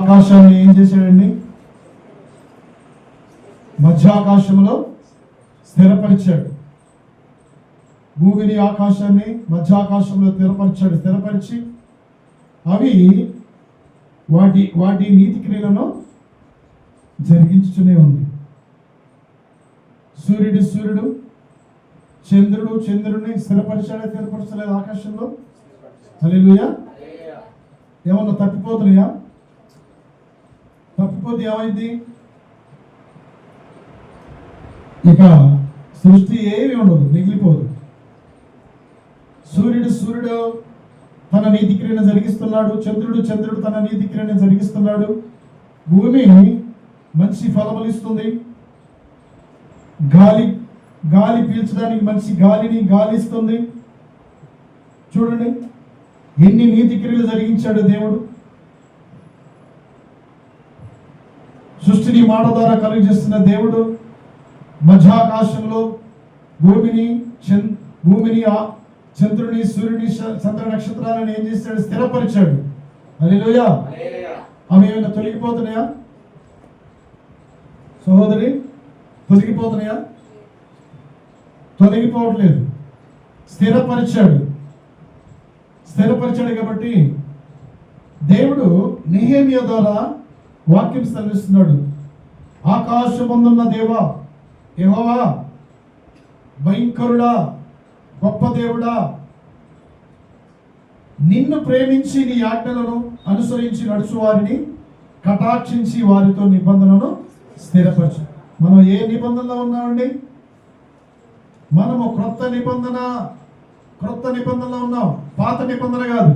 ఆకాశాన్ని ఏం చేశాడండి? మధ్యాకాశంలో స్థిరపరిచాడు. భూమిని ఆకాశాన్ని మధ్యాకాశంలో స్థిరపరిచి అవి వాటి నీతి క్రియలను జరిగించుతూనే ఉంది. సూర్యుడు చంద్రుడిని స్థిరపరచలేదు ఆకాశంలో. హల్లెలూయా. ఏమన్నా తప్పిపోతున్నాయా? తప్పిపోతే ఏమైంది? ఇక సృష్టి ఏమి ఉండదు, మిగిలిపోదు. సూర్యుడు తన నీతి క్రియను జరిగిస్తున్నాడు. చంద్రుడు తన నీతి క్రియను జరిగిస్తున్నాడు. భూమి మంచి ఫలములు ఇస్తుంది. గాలి పీల్చడానికి మంచి గాలి ఇస్తుంది. చూడండి ఎన్ని నీతి క్రియలు జరిగించాడు దేవుడు. సృష్టిని మాట ద్వారా కలుగజేస్తున్న దేవుడు మధ్యాకాశంలో భూమిని చంద్రుని సూర్యుని చంద్ర నక్షత్రాలను ఏం చేశాడు? స్థిరపరిచాడు. హల్లెలూయా. అవి ఏమైనా తొలగిపోతున్నాయా సహోదరి? తొలగిపోతున్నాయా? తొలగిపోవట్లేదు. స్థిరపరిచాడు కాబట్టి దేవుడు నెహెమ్యా ద్వారా వాక్యం సెలవిస్తున్నాడు. ఆకాశమందున్న దేవా యెహోవా, భయంకరుడా, గొప్ప దేవుడా, నిన్ను ప్రేమించి నీ ఆజ్ఞలను అనుసరించి నడుచు వారిని కటాక్షించి వారితో నిబంధనను స్థిరపరచు. మనం ఏ నిబంధనలో ఉన్నామండి? మనము క్రొత్త నిబంధనలో ఉన్నాం, పాత నిబంధన కాదు.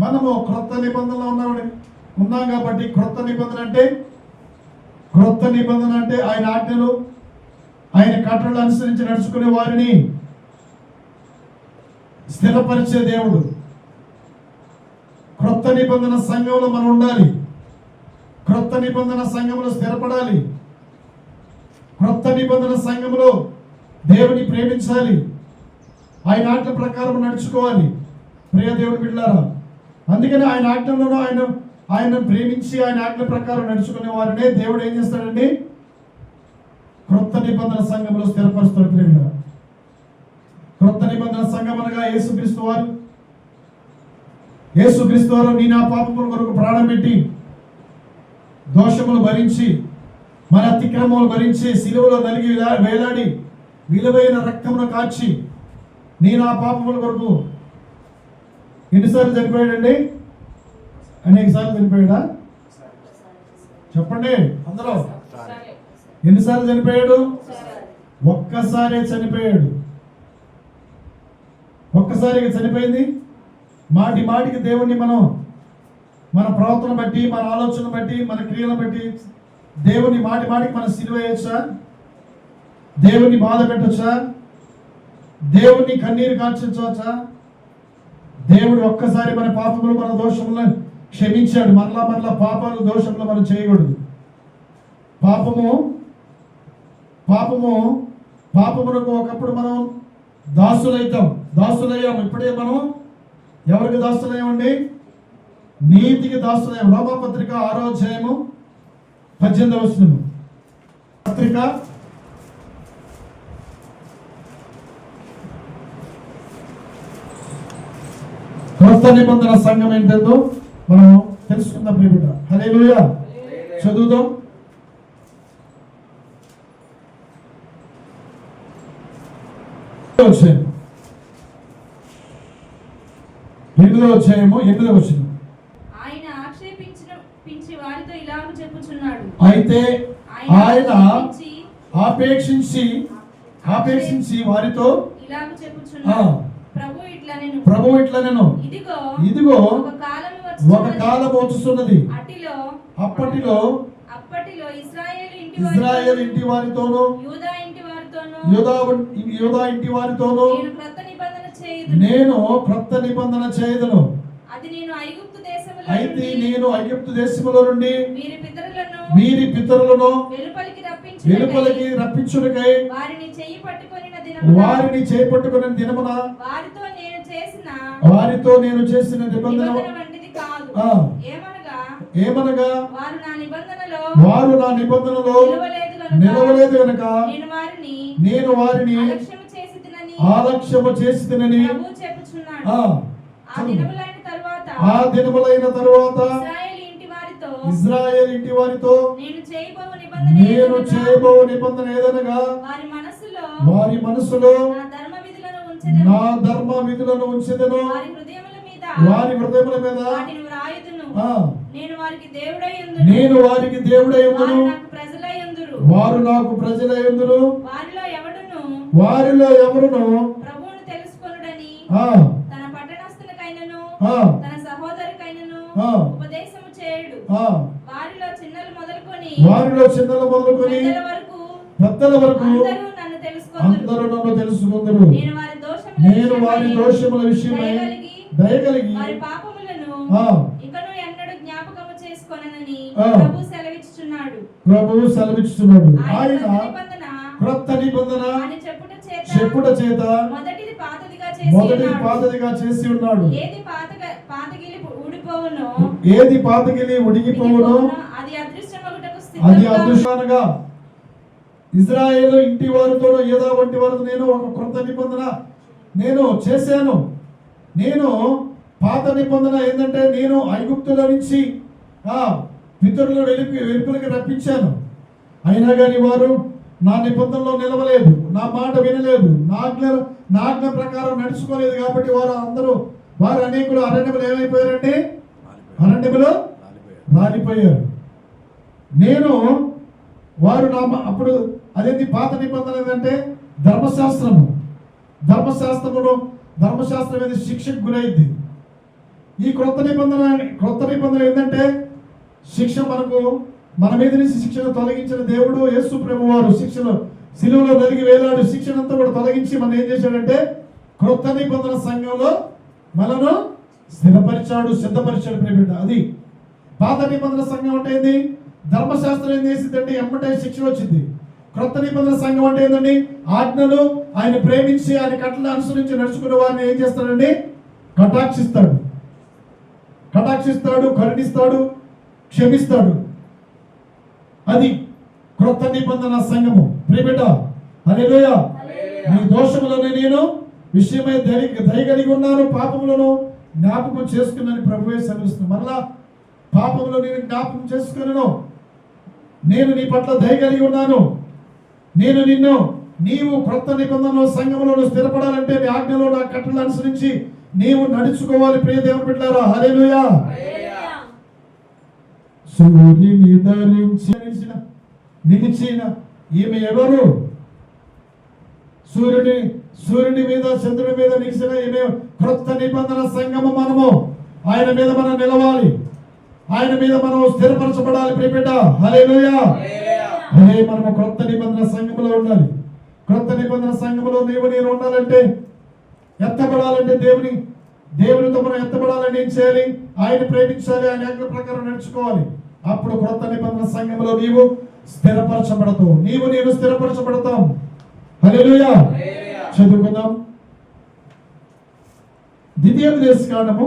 మనము క్రొత్త నిబంధనలో ఉన్నాం కాబట్టి క్రొత్త నిబంధన అంటే ఆయన ఆజ్ఞలు, ఆయన కట్టడలు అనుసరించి నడుచుకునే వారిని స్థిరపరిచే దేవుడు. క్రొత్త నిబంధన సంఘంలో మనం ఉండాలి. క్రొత్త నిబంధన సంఘంలో స్థిరపడాలి. క్రొత్త నిబంధన సంఘంలో దేవుని ప్రేమించాలి. ఆయన ఆజ్ఞ ప్రకారం నడుచుకోవాలి. ప్రియ దేవుని బిడ్డలారా, అందుకని ఆయన ఆజ్ఞలను ఆయన ప్రేమించి ఆయన ఆజ్ఞ ప్రకారం నడుచుకునే వారినే దేవుడు ఏం చేస్తాడండి? క్రొత్త నిబంధన సంఘంలో స్థిరపరుస్తాడు. ప్రేమ క్రొత్త నిబంధన సంఘం అనగా యేసుక్రీస్తు వారు నీ నా పాపముల కొరకు ప్రాణం పెట్టి దోషములు భరించి మన అతిక్రమములు భరించి సిలువలో నలిగి వేలాడి విలువైన రక్తమును కాచి నీ నా పాపముల కొరకు ఎన్నిసార్లు చనిపోయాడండి? అనేక సార్లు చనిపోయాడా? చెప్పండి అందరూ. ఎన్నిసార్లు చనిపోయాడు? ఒక్కసారే చనిపోయాడు. ఒక్కసారిగా చనిపోయింది. మాటికి దేవుణ్ణి మన ప్రవర్తన బట్టి, మన ఆలోచన బట్టి, మన క్రియలను బట్టి దేవుని మాటికి మనం సిలువ వేయచ్చా? దేవుని బాధ పెట్టచ్చా? దేవుని కన్నీరు కార్చవచ్చా? దేవుడు ఒక్కసారి మన పాపములు, మన దోషములను క్షమించాడు. మరలా పాపాలు, దోషములు మనం చేయకూడదు. పాపమునకు ఒకప్పుడు మనం దాసులయ్యాం. ఇప్పుడే మనం ఎవరికి దాసులయ్యామండి? నీతికి దాసులయ్యాం. రోమాపత్రిక 6వ అధ్యాయము 18వ వచనము. పత్రిక క్రొత్త నిబంధన సంఘం ఏంటో మనం తెలుసుకుందాం. ప్రియబిడ్డ, హల్లెలూయా. చదువుదాం. ఎనిమిదవ అధ్యాయము 8వ వచనం. ఆయన ఆక్షేపించి వారితో ఇలాగ చెప్పుచున్నాడు. అయితే ఆయన ఆపేక్షించి వారితో ఇలాగ చెప్పుచున్నాడు. ప్రభు ఇట్లా నేను ఇదిగో ఒక కాలం వచ్చుతున్నది. అప్పటిలో ఇశ్రాయేలు ఇంటి వారితోను యూదా ఇంటి వారితోను నేను క్రొత్త నిబంధన చేయుదును. అయితే నేను ఐగుప్తు దేశములో నుండి వీరి పితరులను వెలుపలికి రప్పించుటకై వారిని చేపట్టుకుని దినమున వారితో నేను చేసిన నిబంధన ఏమనగా వారు నా నిబంధనలో నిలవలేదు గనుక నేను వారిని అలక్ష్యము చేసితినని ప్రభువు చెప్పుచున్నాడు. ఆ దినములైన తరువాత ఇశ్రాయేలు ఇంటి వారితో నేను చేయబో నిబంధన ఏదనగా వారి మనసులో నా ధర్మ విధులను ఉంచెదను, వారి హృదయముల మీద నేను వారికి దేవుడై ఉందును, వారు నాకు ప్రజలై ఉందురు. వారిలో ఎవరును ప్రభువును తెలుసుకొనుడని తన పట్టణస్థులకైనను తన సహోదరుకైనను ఉపదేశము చేయుడు. వారిలో చిన్నలు మొదలుకొని పెద్దల వరకు అందరూ నన్ను తెలుసుకొందురు. నేను వారి దోషముల విషయమై దయగలిగి వారి పాపములను ఇకను ఎన్నడూ జ్ఞాపకము చేసుకొననని ప్రభువు సెలవిస్తున్నాడు. ఆయన క్రొత్త నిబంధన చెప్పుట చేత మొదటిది పాతదిగా చేసి ఉన్నాడు. ఏది పాతగిలి ఉడిగిపోవునో అది అదృశ్యంగా ఇశ్రాయేలు ఇంటి వారితో ఏదో వంటి వారితో నేను ఒక క్రొత్త నిబంధన నేను చేశాను. నేను పాత నిబంధన ఏంటంటే నేను ఐగుప్తుల నుంచి పితరులు వెలుపులకి రప్పించాను. అయినా కానీ వారు నా నిబంధనలో నిలవలేదు, నా మాట వినలేదు, నా ఆజ్ఞ ప్రకారం నడుచుకోలేదు. కాబట్టి వారు అనేకులు అరణ్యములు ఏమైపోయారంటే అరణ్యములో రాలిపోయారు. నేను వారు అప్పుడు అదేంటి పాత నిబంధన ఏంటంటే ధర్మశాస్త్రం అనేది శిక్షకు గురైంది. ఈ క్రొత్త నిబంధన ఏంటంటే శిక్ష మన మీద నుంచి శిక్షను తొలగించిన దేవుడు యేసు ప్రభు వారు సిలువలో నలిగి వేలాడు శిక్షనంతా కూడా తొలగించి మనం ఏం చేశాడంటే క్రొత్త నిబంధన సంఘంలో మనను స్థిరపరిచాడు, సిద్ధపరిచాడు ప్రేమిట. అది పాత నిబంధన సంఘం అంటే ఏంది? ధర్మశాస్త్రం ఏం చేసిందంటే ఎమ్మటే శిక్ష వచ్చింది. క్రొత్త నిబంధన సంఘం అంటే ఏంటండి? ఆజ్ఞలు ఆయన ప్రేమించి ఆయన కట్టలను అనుసరించి నడుచుకున్న వారిని ఏం చేస్తాడండి? కటాక్షిస్తాడు, కరుణిస్తాడు, క్షమిస్తాడు. అది క్రొత్త నిబంధన సంఘము ప్రియబిడ్డ. హల్లెలూయా. నీ దోషములను నేను విషయమై దయగలిగి ఉన్నాను, పాపములను జ్ఞాపకం చేసుకున్నాను ప్రభువే సెలవిస్తున్నాను. మరలా పాపములు నేను జ్ఞాపకం చేసుకున్నాను, నేను నీ పట్ల దయగలిగి ఉన్నాను, నీవు క్రొత్త నిబంధనలో సంఘములో స్థిరపడాలంటే నీ ఆజ్ఞలో నా కట్టలను అనుసరించి నీవు నడుచుకోవాలి ప్రియ దేవుని బిడ్డలారా. హల్లెలూయా. సూర్యుని ధరించి నిలిచిన ఈమె ఎవరు? సూర్యుని మీద చంద్రుడి మీద నిలిచిన ఈమె క్రొత్త నిబంధన సంఘము. మనము ఆయన మీద మనం నిలవాలి, ఆయన మీద మనం స్థిరపరచబడాలి ప్రియబిడ్డ. హల్లెలూయా. మనము క్రొత్త నిబంధన సంఘములో ఉండాలి. క్రొత్త నిబంధన సంఘములో నేను ఉండాలంటే, ఎత్తబడాలంటే దేవునితో మనం ఎత్తబడాలని ఏం చేయాలి? ఆయన ప్రేమించాలి, ఆయన ఆజ్ఞ ప్రకారం నడుచుకోవాలి. అప్పుడు క్రొత్త నిబంధన సంఘములో నీవు స్థిరపరచబడతావు, నేను స్థిరపరచబడతాం. హల్లెలూయా. చదువుకుందాం. ద్వితీయోపదేశకాండము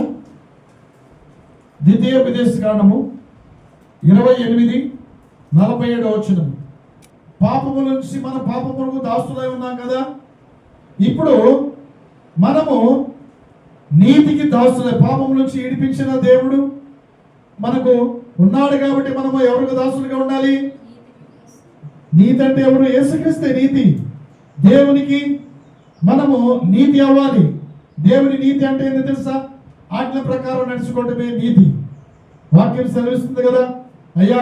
28:47 పాపము నుంచి మన పాపములకు దాసులై ఉన్నాం కదా, ఇప్పుడు మనము నీతికి దాసులై, పాపము నుంచి విడిపించిన దేవుడు మనకు ఉన్నాడు కాబట్టి మనము ఎవరికి దాసులుగా ఉండాలి? నీతి అంటే ఎవరు? యేసుక్రీస్తే నీతి. దేవునికి మనము నీతి అవ్వాలి. దేవుని నీతి అంటే ఏంటో తెలుసా? ఆజ్ఞ ప్రకారం నడుచుకోవటమే నీతి. వాక్యం సెలవిస్తుంది కదా, అయ్యా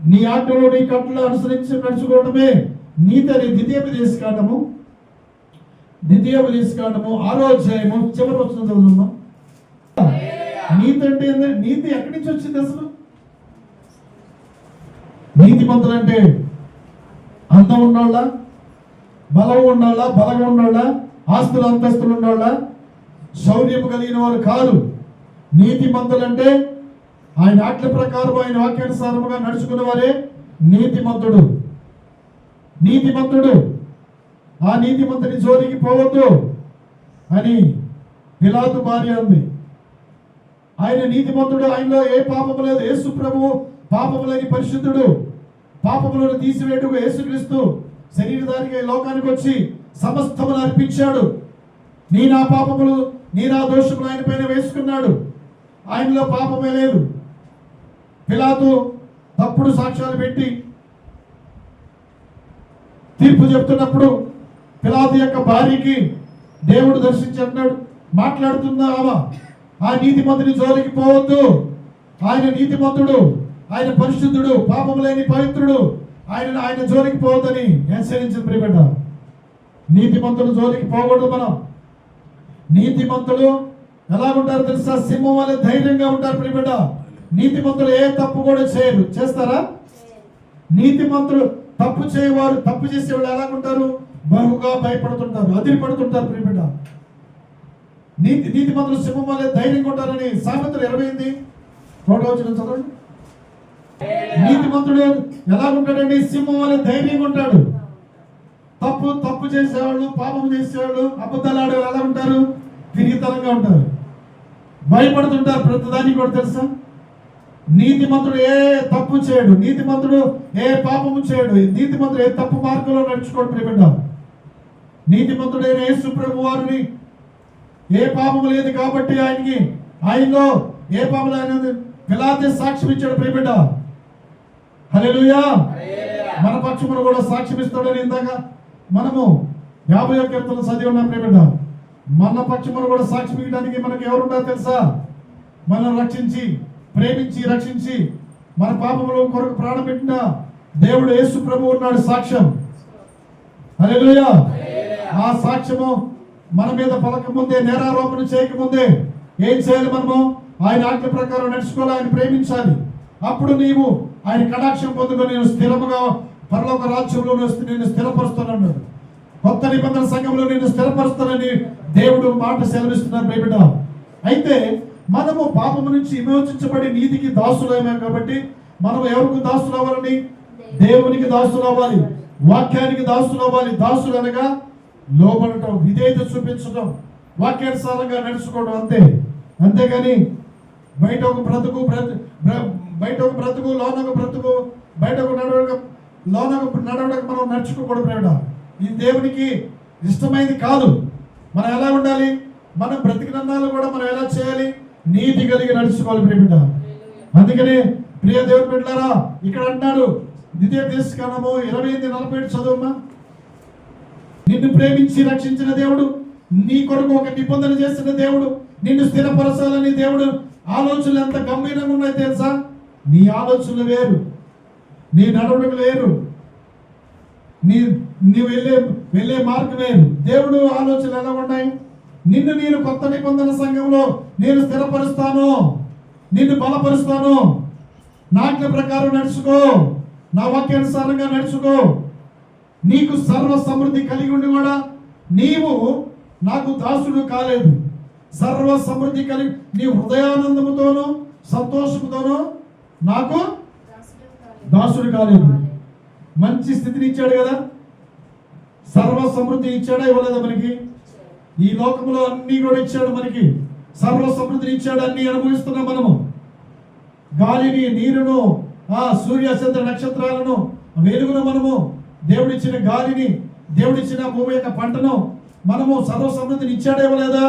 నీ ఆజ్ఞలో నీ కట్టలు అనుసరించి నడుచుకోవటమే నీతి అని. ద్వితీయోపదేశకాండము 6వ అధ్యాయము చివరి వచనం చదువుదామా. నీతి అంటే నీతి ఎక్కడి నుంచి వచ్చింది అసలు? నీతిమంతులు అంటే అందం ఉన్నోళ్ళ, బలం ఉన్నోళ్ళ, బలంగా ఉన్నోళ్ళ, ఆస్తులు అంతస్తులు ఉన్నోళ్ళ, శౌర్యము కలిగిన వారు కాదు. నీతిమంతులు అంటే ఆయన ఆజ్ఞ ప్రకారం ఆయన వాక్యానుసారముగా నడుచుకున్న వారే నీతిమంతుడు. ఆ నీతిమంతుని జోలికి పోవద్దు అని పిలాతు భార్య అంది. ఆయన నీతిమంతుడు, ఆయనలో ఏ పాపము లేదు. యేసు ప్రభువు పాపము లేని పరిశుద్ధుడు. పాపములను తీసివేయటకు యేసుక్రీస్తు శరీరధారిగా ఈ లోకానికి వచ్చి సమస్తమును అర్పించాడు. నీ నా పాపములు, నీ నా దోషములు ఆయన పైన వేసుకున్నాడు. ఆయనలో పాపమే లేదు. పిలాతు తప్పుడు సాక్ష్యాలు పెట్టి తీర్పు చెప్తున్నప్పుడు పిలాతు యొక్క భార్యకి దేవుడు దర్శించి అన్నాడు, మాట్లాడుతున్నా ఆమె, ఆ నీతిమంతుని జోలికి పోవద్దు, ఆయన నీతిమంతుడు, ఆయన పరిశుద్ధుడు, పాపము లేని పవిత్రుడు, ఆయన జోలికి పోవద్దని హెచ్చరించింది ప్రియబిడ్డ. నీతిమంతుడు జోలికి పోకూడదు. మనం నీతిమంతులు ఎలాగుంటారు తెలుసా? సింహం వల్ల ధైర్యంగా ఉంటారు ప్రియబిడ్డ. నీతిమంతులు ఏ తప్పు కూడా చేయరు. చేస్తారా? నీతిమంతులు తప్పు చేయవారు, తప్పు చేసేవాళ్ళు ఎలాగుంటారు? బహుగా భయపడుతుంటారు, అదిరిపడుతుంటారు ప్రియబిడ్డ. నీతిమంతులు సింహం వల్ల ధైర్యంగా ఉంటారని సామెతలు 28 వచ్చిన చదవండి. నీతిమంతుడు ఎలాగుంటాడండి? సింహం వల్ల ధైర్యంగా ఉంటాడు. తప్పు చేసేవాళ్ళు, పాపం చేసేవాళ్ళు, అబద్ధాలు ఆడేవాళ్ళు ఎలా ఉంటారు? తిరిగితనంగా ఉంటారు, భయపడుతుంటారు ప్రతిదానికి కూడా. తెలుసా? నీతిమంతుడు ఏ తప్పు చేయడు, నీతిమంతుడు ఏ పాపము చేయడు, నీతిమంతుడు ఏ తప్పు మార్గంలో నడుచుకోడు ప్రియబిడ్డ. నీతిమంతుడైన యేసు ప్రభు వారిని ఏ పాపము లేదు కాబట్టి ఆయనలో ఏ పాపం లేదు. పిలాతు సాక్ష్యం ఇచ్చాడు ప్రియబిడ్డ. హల్లెలూయా. మన పక్షమును కూడా సాక్ష్యం ఇస్తాడని ఇందాక మనము 50వ కీర్తన చదివి ఉన్నాం ప్రియబిడ్డ. మన పక్షమును కూడా సాక్ష్యం ఇవ్వడానికి మనకు ఎవరుంటారో తెలుసా? మనల్ని రక్షించి, ప్రేమించి, రక్షించి మన పాపముల కొరకు ప్రాణం పెట్టిన దేవుడు యేసు ప్రభు ఉన్నాడు సాక్ష్యం. హల్లెలూయా. ఆ సాక్ష్యము మన మీద పలకముందే, నేరారోపణ చేయకముందే ఏం చేయాలి? మనము ఆయన ఆజ్ఞ ప్రకారం నడుచుకోవాలి, ఆయన ప్రేమించాలి. అప్పుడు నీవు ఆయన కటాక్షం పొందుకొని నేను స్థిరముగా పరలోక రాజ్యంలో నేను స్థిరపరుస్తానన్నాడు. కొత్త నిబంధన సంఘంలో నేను స్థిరపరుస్తానని దేవుడు మాట సెలవిస్తున్నాడు ప్రియబిడ్డ. అయితే మనము పాపము నుంచి విమోచించబడి నీతికి దాసులైనాం కాబట్టి మనం ఎవరికి దాసులు అవ్వాలని? దేవునికి దాసులు అవ్వాలి, వాక్యానికి దాసులు అవ్వాలి. దాసులు అనగా లోబడటం, విధేయత చూపించడం, వాక్యానుసారంగా నడుచుకోవడం, అంతే. అంతేగాని బయట ఒక బ్రతుకు, లోనొక బ్రతుకు, బయటకు నడవడానికి మనం నడుచుకోకూడదు ప్రియబిడ్డ. ఇది దేవునికి ఇష్టమైంది కాదు. మనం ఎలా ఉండాలి? మనం బ్రతికినన్నాళ్ళు కూడా మనం ఎలా చేయాలి? నీతి కలిగి నడుచుకోవాలి ప్రియబిడ్డ. అందుకనే ప్రియ దేవుని బిడ్డలారా, ఇక్కడ అంటాడు ద్వితీయోపదేశకాండము 28:47 చదువుమా. నిన్ను ప్రేమించి రక్షించిన దేవుడు, నీ కొరకు ఒక నిబంధన చేసిన దేవుడు, నిన్ను స్థిరపరచాలని దేవుడు ఆలోచనలు ఎంత గంభీరంగా ఉన్నాయి తెలుసా? నీ ఆలోచనలు వేరు, నీ నడవడిక వేరు, నీ వెళ్ళే మార్గం వేరు. దేవుడు ఆలోచనలు ఎలా ఉన్నాయి? నేను కొత్త నిబంధన సంఘంలో నేను స్థిరపరుస్తాను, నిన్ను బలపరుస్తాను, నా ఆజ్ఞ ప్రకారం నడుచుకో, నా వాక్యానుసారంగా నడుచుకో. నీకు సర్వ సమృద్ధి కలిగి ఉండి కూడా నీవు నాకు దాసుడు కాలేదు. సర్వ సమృద్ధి కలిగి నీ హృదయానందముతోనూ సంతోషముతోనూ నాకు దాసుడు కాలేదు. మంచి స్థితిని ఇచ్చాడు కదా, సర్వ సమృద్ధి ఇచ్చాడా? ఇవ్వలేదా? మనకి ఈ లోకంలో అన్ని కూడా ఇచ్చాడు. మనకి సర్వ సమృద్ధిని ఇచ్చాడు. అన్ని అనుభవిస్తున్నాం మనము. గాలిని, నీరును, సూర్య చంద్ర నక్షత్రాలను, వెలుగును, మనము దేవుడిచ్చిన గాలిని, దేవుడిచ్చిన భూమి యొక్క పంటను మనము సర్వ సమృద్ధిని ఇచ్చాడే ఇవ్వలేదా?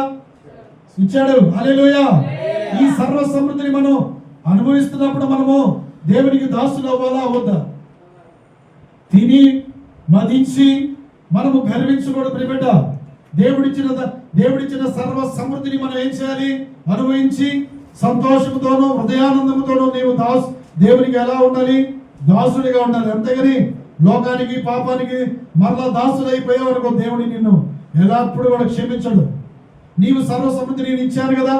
ఇచ్చాడు. హల్లెలూయా. ఈ సర్వ సమృద్ధిని మనం అనుభవిస్తున్నప్పుడు మనము దేవునికి దాసులు అవ్వాలా అవద్దా? తిని మదించి మనము గర్వించకూడదు ప్రియబిడ్డ. దేవుడిచ్చిన సర్వ సమృద్ధిని మనం ఏం చేయాలి? అనుభవించి సంతోషముతోనూ హృదయానందముతోనూ నీవు దేవునికి ఎలా ఉండాలి? దాసుడిగా ఉండాలి. అంతేగాని లోకానికి, పాపానికి మరలా దాసుడైపోయావు అనుకో, దేవుడి నిన్ను ఎల్లప్పుడు కూడా క్షమించడు. నీవు సర్వ సమృద్ధి నేను ఇచ్చాను కదా,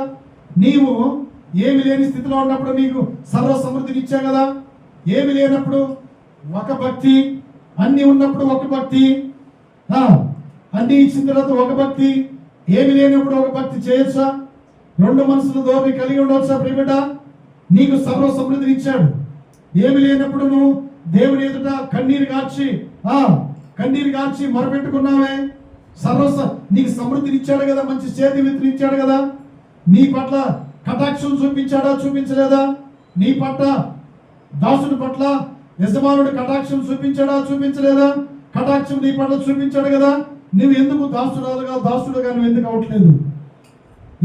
నీవు ఏమి లేని స్థితిలో ఉన్నప్పుడు నీకు సర్వ సమృద్ధిని ఇచ్చా కదా. ఏమి లేనప్పుడు ఒక భక్తి, అన్ని ఉన్నప్పుడు ఒక భక్తి, అన్ని ఇచ్చిన తర్వాత ఒక భక్తి, ఏమి లేనప్పుడు ఒక భక్తి చేయొచ్చా? రెండు మనసుల ధోరణి కలిగి ఉండవచ్చా ప్రియబిడ్డ? నీకు సర్వ సమృద్ధిని ఇచ్చాడు. ఏమి లేనప్పుడు నువ్వు దేవుని ఎదుట కన్నీరు కార్చి మొరపెట్టుకున్నావే. నీకు సమృద్ధిని ఇచ్చాడు కదా, మంచి చేతి విత్తుని ఇచ్చాడు కదా, నీ పట్ల కటాక్షం చూపించాడా చూపించలేదా? నీ పట్ల దాసుడి పట్ల యజమానుడు కటాక్షం చూపించాడా చూపించలేదా? కటాక్షం నీ పట్ల చూపించాడు కదా. నువ్వు ఎందుకు దాసుడుగా నువ్వు ఎందుకు అవట్లేదు?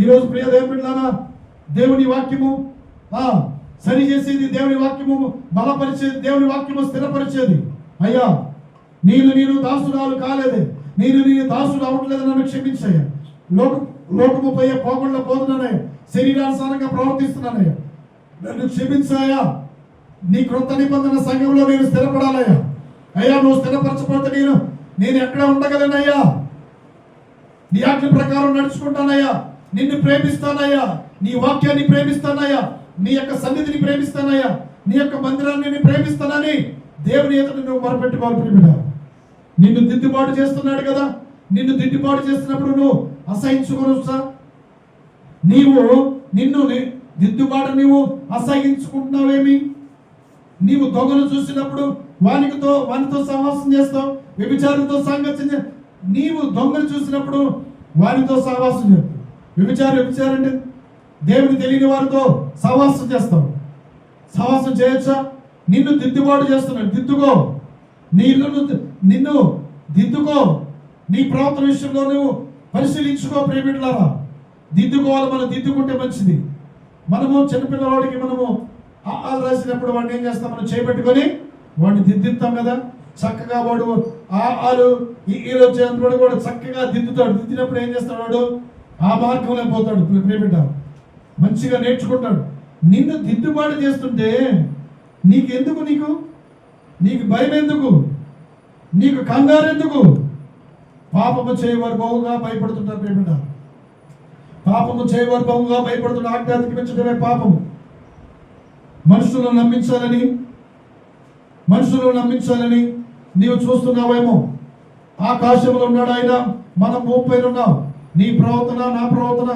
ఈరోజు ప్రియ దేవుని బిడ్డలారా, దేవుని వాక్యము సరి చేసేది, దేవుని వాక్యము బలపరిచేది, దేవుని వాక్యము స్థిరపరిచేది. అయ్యా నేను దాసురాలు కాలేదే, నేను దాసుడు అవట్లేదు, నన్ను క్షమించయ్యా. లోకము పోయే పోకుండా పోతున్నానయ్యా, శరీరానుసారంగా ప్రవర్తిస్తున్నానయ్యా, నన్ను క్షమించాయా. నీ కృత నిబంధన సంఘంలో నేను స్థిరపడాలయ్యా. అయ్యా నువ్వు స్థిరపరచకపోతే నేను ఎక్కడ ఉండగలనయ్యా? నీ ఆజ్ఞ ప్రకారం నడుచుకుంటానయ్యా, నిన్ను ప్రేమిస్తానయ్యా, నీ వాక్యాన్ని ప్రేమిస్తానయ్యా, నీ యొక్క సన్నిధిని ప్రేమిస్తానయ్యా, నీ యొక్క మందిరాన్ని నేను ప్రేమిస్తానని దేవుని ఎదుట నువ్వు మొరపెట్టుకోవాలి. ప్రియమిడ, నిన్ను దిద్దుబాటు చేస్తున్నాడు కదా. నిన్ను దిద్దుబాటు చేస్తున్నప్పుడు నువ్వు అసహించుకోవచ్చా? నిన్ను దిద్దుబాటు నీవు అసహించుకుంటున్నావేమి? నీవు దొంగలు చూసినప్పుడు వానితో సహవాసం చేస్తావు, వ్యభిచారులతో సాంగత్యం. నీవు దొంగలు చూసినప్పుడు వారితో సహవాసం చేస్తావు. వ్యభిచారం అంటే దేవుని తెలియని వారితో సహవాసం చేస్తావు. సహవాసం చేయొచ్చా? నిన్ను దిద్దుబాటు చేస్తున్నాడు. దిద్దుకో, నిన్ను దిద్దుకో. నీ ప్రవర్తన విషయంలో నువ్వు పరిశీలించుకో. ప్రియమిట్లారా, దిద్దుకోవాలి. మనం దిద్దుకుంటే మంచిది. మనము చిన్నపిల్లవాడికి మనము ఆలు రాసినప్పుడు వాడిని ఏం చేస్తాం? మనం చేపెట్టుకొని వాడిని దిద్దిస్తాం కదా. చక్కగా వాడు ఆలు ఈలు వచ్చేంత కూడా చక్కగా దిద్దుతాడు. దిద్దినప్పుడు ఏం చేస్తాడు? వాడు ఆ మార్గంలో పోతాడు. ప్రియమిట, మంచిగా నేర్చుకుంటాడు. నిన్ను దిద్దుబాటు చేస్తుంటే నీకెందుకు? నీకు భయం ఎందుకు? నీకు కంగారు ఎందుకు? పాపము చేయవారు బహుగా భయపడుతుంటారు. ప్రియమిట, పాపము చేయవారు బహుగా భయపడుతున్న ఆజ్ఞాతికించడమే పాపము. మనుషులను నమ్మించాలని నీవు చూస్తున్నావేమో. ఆకాశంలో ఉన్నాడు ఆయన, మనం భూమి పైన ఉన్నాం. నీ ప్రవర్తన, నా ప్రవర్తన.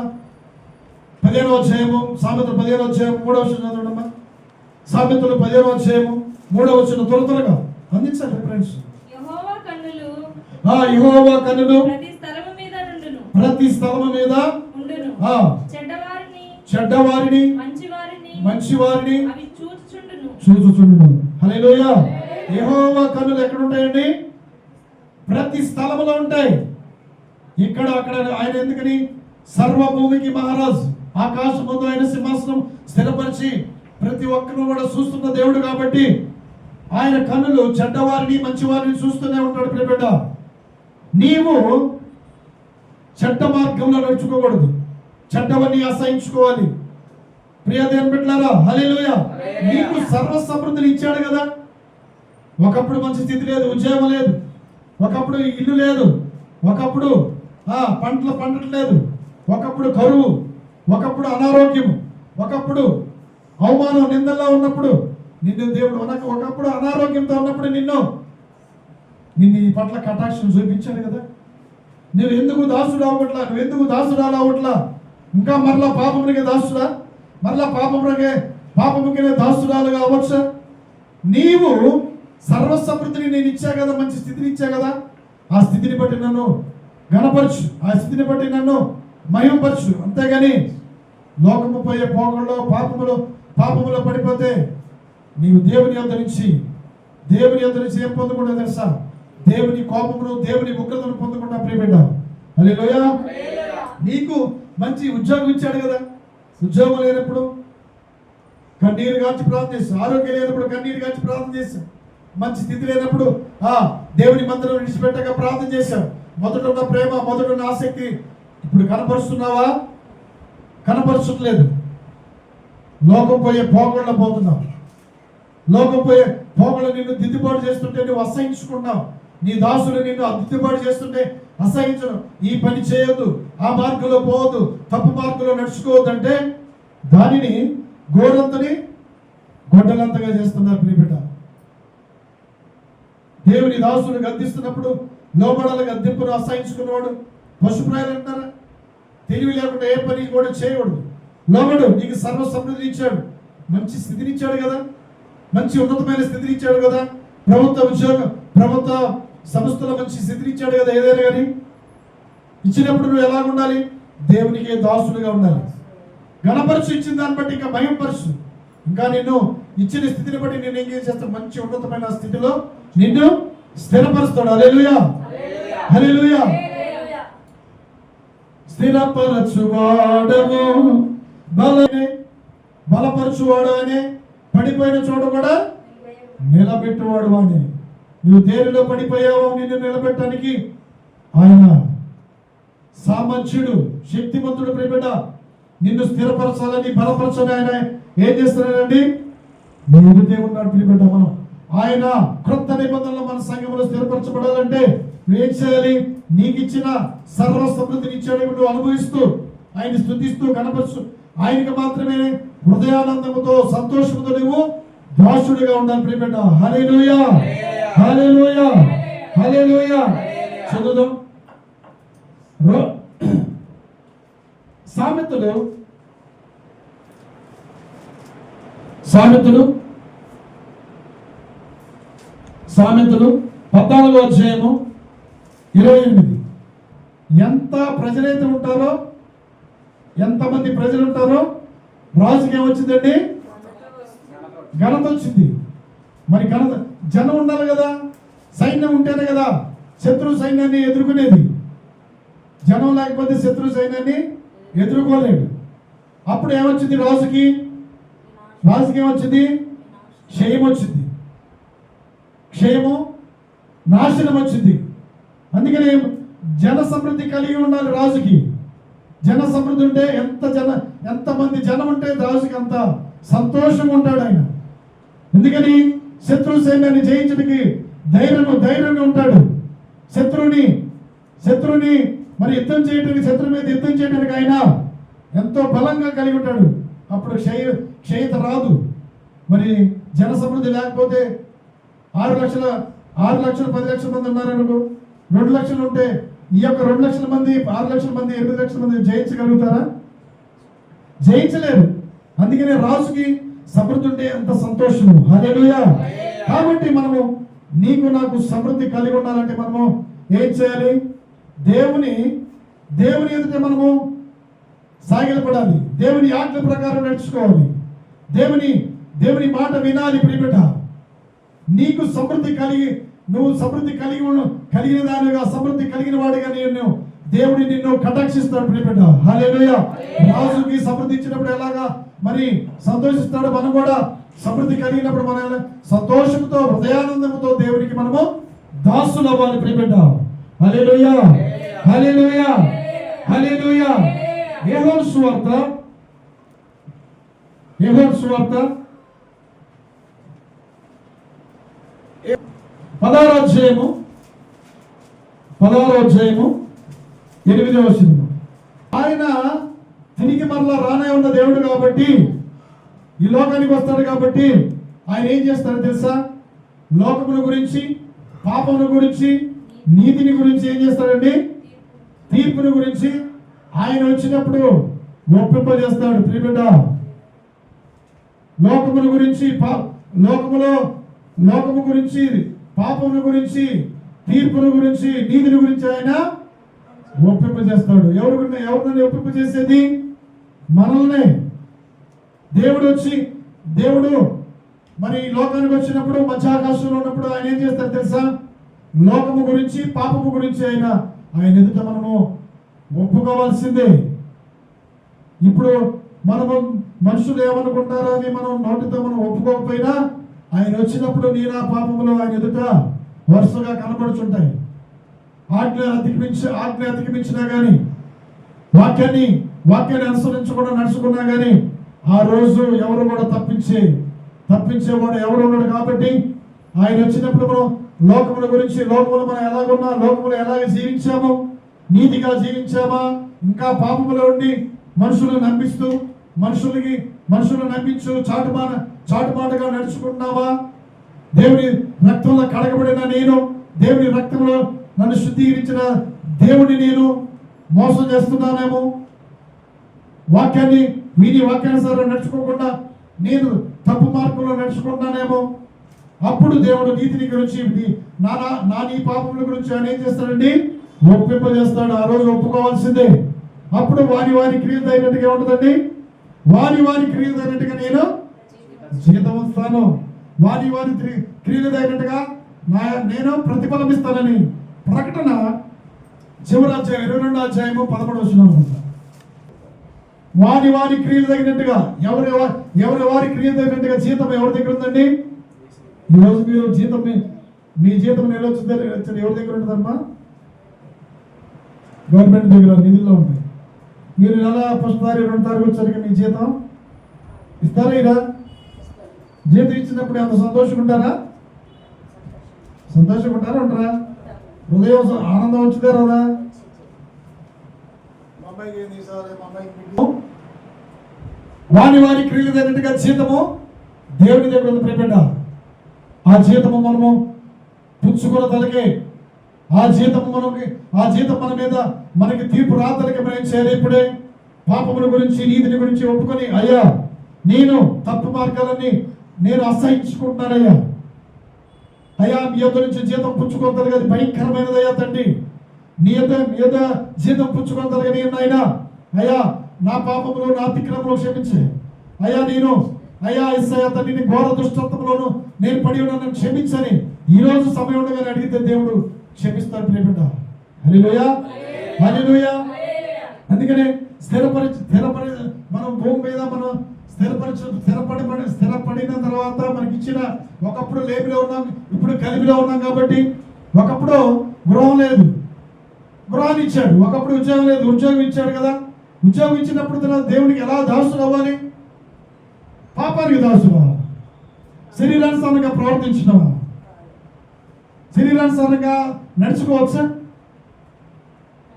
15వ అధ్యాయము, సామెతలు 15వ అధ్యాయం 3వ వచనం చదవడమ్మా. సామెతలు 15వ అధ్యాయము 3వ వచనం త్వరగా అందించండి ఫ్రెండ్స్. యెహోవా కన్నులు ప్రతి స్థలము మీద ఉండును. చెడ్డవారిని మంచివారిని చూచుచుండును. హల్లెలూయా. యెహోవా కన్నులు ఎక్కడ ఉంటాయండి? ప్రతి స్థలములో ఉంటాయి. ఇక్కడ అక్కడ. ఆయన ఎందుకని? సర్వభూమికి మహారాజు. ఆకాశం ముందు ఆయన సింహాసనం స్థిరపరిచి ప్రతి ఒక్కరు కూడా చూస్తున్న దేవుడు కాబట్టి ఆయన కన్నులు చెడ్డవారిని మంచివారిని చూస్తూనే ఉంటాడు. ప్రియబిడ్డ, నీవు చెడ్డ మార్గంలో నడుచుకోకూడదు. చెడ్డవన్నీ అసహించుకోవాలి. ప్రియ దేవుని బిడ్డలారా, హల్లెలూయా. నీకు సర్వ సమృద్ధిని ఇచ్చాడు కదా. ఒకప్పుడు మంచి స్థితి లేదు, ఉద్యోగం లేదు, ఒకప్పుడు ఇల్లు లేదు, ఒకప్పుడు పంటలు పండట్లేదు, ఒకప్పుడు కరువు, ఒకప్పుడు అనారోగ్యము, ఒకప్పుడు అవమానం నిందల్లో ఉన్నప్పుడు నిన్ను దేవుడు ఒకప్పుడు అనారోగ్యంతో ఉన్నప్పుడు నిన్ను ఈ పట్ల కటాక్షం చూపించాడు కదా. నువ్వు ఎందుకు దాసుడు అవ్వట్లా? నువ్వు ఎందుకు దాసుడాలు అవ్వట్లా? ఇంకా మరలా పాపమునికే దాసుడా? మరలా పాపముకే దాసుడాలుగా అవ్వచ్చా? నీవు సర్వసమృద్ధిని నేను ఇచ్చా కదా, మంచి స్థితిని ఇచ్చా కదా. ఆ స్థితిని బట్టి నన్ను గణపరచు, ఆ స్థితిని బట్టి నన్ను మహిమపరచు. అంతేగాని లోకము పోయే పోకల్లో పాపములో పడిపోతే నీవు దేవుని యొద్ద నుంచి ఏం పొందకుండా తెలుసా? దేవుని కోపమును, దేవుని ఉగ్రతను పొందకుండా. ప్రియబిడ్డ, హల్లెలూయా. నీకు మంచి ఉద్యోగం ఇచ్చాడు కదా. ఉద్యోగం లేనప్పుడు కన్నీరు గార్చి ప్రార్థన చేస్తాం. ఆరోగ్యం లేనప్పుడు కన్నీరు గార్చి ప్రార్థన చేస్తాం. మంచి స్థితి లేనప్పుడు దేవుని మందిరం విడిచిపెట్టక ప్రార్థన చేశాం. మొదట ఉన్న ప్రేమ, మొదట ఉన్న ఆసక్తి ఇప్పుడు కనపరుస్తున్నావా? కనపరచట్లేదు. లోకం పోయే పోగళ్ళ పోతున్నావు. లోకం పోయే పోగళ్ళు నిన్ను దిద్దుబాటు చేస్తుంటే నువ్వు అసహించుకున్నావు. నీ దాసులు నిన్ను దిద్దుబాటు చేస్తుంటే అసహించడం. ఈ పని చేయొద్దు, ఆ మార్గంలో పోవద్దు, తప్పు మార్గంలో నడుచుకోవద్దు అంటే దానిని గోరంతని గొడ్డలంతగా చేస్తున్నారు. ప్రియబిడ్డ, దేవుని దాసులు గద్దిస్తున్నప్పుడు లోబడాల గద్దింపును అసహించుకున్నవాడు పశుప్రాయాలు అంటారా? తెలివి లేకుండా ఏ పని కూడా చేయకూడదు. లోబడు. నీకు సర్వ సమృద్ధిని ఇచ్చాడు, మంచి స్థితిని ఇచ్చాడు కదా, మంచి ఉన్నతమైన స్థితిని ఇచ్చాడు కదా. ప్రభుత్వ సంస్థలో మంచి స్థితిని ఇచ్చాడు కదా. ఏదైనా కానీ ఇచ్చినప్పుడు నువ్వు ఎలాగ ఉండాలి? దేవునికి దాసులుగా ఉండాలి. ఘనపరచు, ఇచ్చిన దాన్ని బట్టి ఇంకా భయంపరచు, ఇంకా నిన్ను ఇచ్చిన స్థితిని బట్టి నేను ఏం చేస్తాను, మంచి ఉన్నతమైన స్థితిలో నిన్ను స్థిరపరుస్తాడు. హల్లెలూయా, హల్లెలూయా. స్థిరపరచువాడము, బలపరచువాడు అని, పడిపోయిన చోట కూడా నిలబెట్టువాడు అని. నువ్వు దేనిలో పడిపోయావో నిన్ను నిలబెట్టడానికి ఆయన సామర్థ్యుడు, శక్తిమంతుడు. ప్రియబిడ్డ, నిన్ను స్థిరపరచాలని, బలపరచాలని ఆయన ఏం చేస్తున్నాడండి? ఎదుటే ఉన్నాడు. ప్రియబిడ్డ, మనం ఆయన క్రొత్త నిబంధనలో మన సంఘంలో స్థిరపరచబడాలంటే ఏం చేయాలి? నీకు ఇచ్చిన సర్వ సమృద్ధిని ఇచ్చాడు, నువ్వు అనుభవిస్తూ ఆయన స్తుతిస్తూ కనపరుచు. ఆయనకి మాత్రమే హృదయానందముతో సంతోషంతో నువ్వు దాసుడిగా ఉండాలి. ప్రియబిడ్డ, హల్లెలూయా, హల్లెలూయా, హల్లెలూయా. చదువుదాం. సామెతలు 14వ అధ్యాయము 28. ఎంత ప్రజలైతే ఉంటారో, ఎంతమంది ప్రజలు ఉంటారో రాజుకి ఏమొచ్చిందండి? ఘనత వచ్చింది. మరి ఘనత, జనం ఉండాలి కదా, సైన్యం ఉంటేనే కదా శత్రు సైన్యాన్ని ఎదుర్కొనేది. జనం లేకపోతే శత్రు సైన్యాన్ని ఎదుర్కోలేడు. అప్పుడు ఏమొచ్చింది? రాజుకి ఏమొచ్చింది? క్షయం వచ్చింది. క్షయము, నాశనం వచ్చింది. అందుకని జన సమృద్ధి కలిగి ఉండాలి రాజుకి. జన సమృద్ధి ఉంటే ఎంతమంది జనం ఉంటే రాజుకి అంత సంతోషం ఉంటాడు ఆయన. ఎందుకని శత్రు సైన్యాన్ని జయించడానికి ధైర్యంగా ఉంటాడు. శత్రువుని మరి యుద్ధం చేయడానికి, శత్రువు మీద యుద్ధం చేయడానికి ఆయన ఎంతో బలంగా కలిగి ఉంటాడు. అప్పుడు క్షయత రాదు. మరి జన సమృద్ధి లేకపోతే 6 లక్షలు 10 లక్షల మంది ఉన్నారనుకో, 2 లక్షలు ఉంటే ఈ యొక్క 2 లక్షల మంది, 6 లక్షల మంది, 8 లక్షల మంది జయించగలుగుతారా? జయించలేరు. అందుకనే రాజుకి సమృద్ధి ఉంటే ఎంత సంతోషము. హల్లెలూయా. కాబట్టి మనము నీకు నాకు సమృద్ధి కలిగి ఉండాలంటే మనము ఏం చేయాలి? దేవుని ఎదుట మనము సాగిలపడాలి. దేవుని ఆజ్ఞ ప్రకారం నడుచుకోవాలి. దేవుని మాట వినాలి. ప్రియబిడ్డ, నీకు సమృద్ధి నువ్వు సమృద్ధి కలిగిన దానిగా, సమృద్ధి కలిగిన వాడిగా దేవుడు నిన్ను కటాక్షిస్తాడు. ప్రియబిడ్డ, హల్లెలూయా. రాజుకి సమృద్ధి ఇచ్చినప్పుడు ఎలాగా మరి సంతోషిస్తాడు, మనం కూడా సమృద్ధి కలిగినప్పుడు మన సంతోషంతో, హృదయానందంతో దేవునికి మనము దాసులు అవ్వాలి. ప్రియబిడ్డ, హల్లెలూయా, హల్లెలూయా, హల్లెలూయా. యోహాను సువార్త 16వ అధ్యాయము 8వ వచనం. ఆయన తిరిగి మరలా రానే ఉన్న దేవుడు కాబట్టి, ఈ లోకానికి వస్తాడు కాబట్టి ఆయన ఏం చేస్తాడో తెలుసా? లోకముల గురించి, పాపముల గురించి, నీతిని గురించి ఏం చేస్తాడండి? తీర్పుని గురించి ఆయన వచ్చినప్పుడు ఒప్పింపజేస్తాడు. ప్రియబిడ్డ, లోకముల గురించి, లోకము గురించి, పాపముల గురించి, తీర్పుల గురించి, నీతిని గురించి ఆయన ఒప్పింపజేస్తాడు. ఎవరిని ఒప్పింపజేసేది? మనల్నే. దేవుడు మరి లోకానికి వచ్చినప్పుడు, మధ్యాకాశంలో ఉన్నప్పుడు ఆయన ఏం చేస్తాడు తెలుసా? లోకము గురించి, పాపము గురించి ఆయన ఎదుట మనము ఒప్పుకోవాల్సిందే. ఇప్పుడు మనము మనుషులు ఏమనుకుంటారో అని మనం నోటితో మనం ఒప్పుకోకపోయినా ఆయన వచ్చినప్పుడు నీ నా పాపములు ఆయన ఎదుట వరుసగా కనబడుచుంటాయి. ఆజ్ఞ అతిక్రమించినా కానీ, వాక్యాన్ని అనుసరించకుండా నడుచుకున్నా కానీ ఆ రోజు ఎవరు కూడా తప్పించేవాడు ఎవరు ఉన్నాడు. కాబట్టి ఆయన వచ్చినప్పుడు మనం లోకముల గురించి, లోకములు మనం ఎలాగున్నా, లోకములు ఎలాగ జీవించామో, నీతిగా జీవించామా, ఇంకా పాపములో ఉండి మనుషులను నమ్మించు చాటుమాటగా నడుచుకుంటున్నావా? దేవుని రక్తంలో కడగబడిన నేను, దేవుని రక్తంలో నన్ను శుద్ధీకరించిన దేవుని నేను మోసం చేస్తున్నానేమో, వాక్యానుసారం నడుచుకోకుండా నేను తప్పు మార్గంలో నడుచుకుంటున్నానేమో. అప్పుడు దేవుడు నీతిని గురించి, నీ పాపముల గురించి ఆయన ఏం చేస్తాడండి? ఒప్పింపజేస్తాడు. ఆ రోజు ఒప్పుకోవాల్సిందే. అప్పుడు వారి క్రియలు అయినట్టుగా ఉంటుందండి. వారి వారి క్రియలు తగినట్టుగా నేను జీతం ఇస్తాను, వారి వారి క్రియలు తగినట్టుగా నేను ప్రతిఫలం ఇస్తానని ప్రకటన చివరి అధ్యాయం 22వ అధ్యాయము 11వ వచనం. వారి వారి క్రియలు తగినట్టుగా ఎవరి వారి క్రియలు తగినట్టుగా జీతం ఎవరి దగ్గర ఉందండి? ఈరోజు మీరు జీతం మీ జీతం నెల వచ్చింది ఎవరి దగ్గర ఉంటుందమ్మా? గవర్నమెంట్ దగ్గర నిధుల్లో ఉంటాయి. మీరు నెల ఫస్ట్ తారీఖు 2వ తారీఖు వచ్చేసరికి మీ జీతం ఇస్తారా? ఇలా జీతం ఇచ్చినప్పుడు ఎంత సంతోషంగా ఉంటారా? సంతోషంగా ఉంటారా? ఉంటారా? హృదయం ఆనందం వచ్చిందే రాదా? వారి వారి క్రియలు తగినట్టుగా జీతము దేవుని దగ్గర ఉంది ప్రియబిడ్డ. ఆ జీతము మనము పుచ్చుకున్న తలకే ఆ జీతం మన మీద మనకి తీర్పు రాతలకి మనం చేయాలి. ఇప్పుడే పాపముల గురించి నీతిని గురించి ఒప్పుకొని, అయ్యా నేను తప్పు మార్గాలని నేను అసహించుకుంటున్నానయ్యా, అయ్యా మీ యొద్ద నుంచి జీతం పుచ్చుకోగలిగి అది భయంకరమైనదయ్యా తండ్రి, నీ యొక్క జీతం పుచ్చుకోగలిగి నేను నాయనా, అయ్యా నా పాపములు నా అతిక్రమములు క్షమించే, అయ్యా నేను అయ్యా ఇస్సయ్యా తండ్రిని ఘోర దుష్టత్వంలోను నేను పడి ఉన్నాను క్షమించని ఈరోజు సమయం ఉండగానే అడిగితే దేవుడు క్షమిస్తాడు ప్రియబిడ్డ. హల్లెలూయా, హల్లెలూయా. అందుకనే స్థిరపడి మనం భూమి మీద మనం స్థిరపడిన తర్వాత మనకి ఇచ్చిన, ఒకప్పుడు లేమిలో ఉన్నాం, ఇప్పుడు కలిమిలో ఉన్నాం కాబట్టి, ఒకప్పుడు గృహం లేదు గృహాన్ని ఇచ్చాడు, ఒకప్పుడు ఉద్యోగం లేదు ఉద్యోగం ఇచ్చాడు కదా. ఉద్యోగం ఇచ్చినప్పుడు తర్వాత దేవునికి ఎలా దాసులు అవ్వాలి? పాపానికి దాసులు, శరీరానుసారంగా ప్రవర్తించడం, శరీరానుసారంగా నడుచుకోవచ్చా?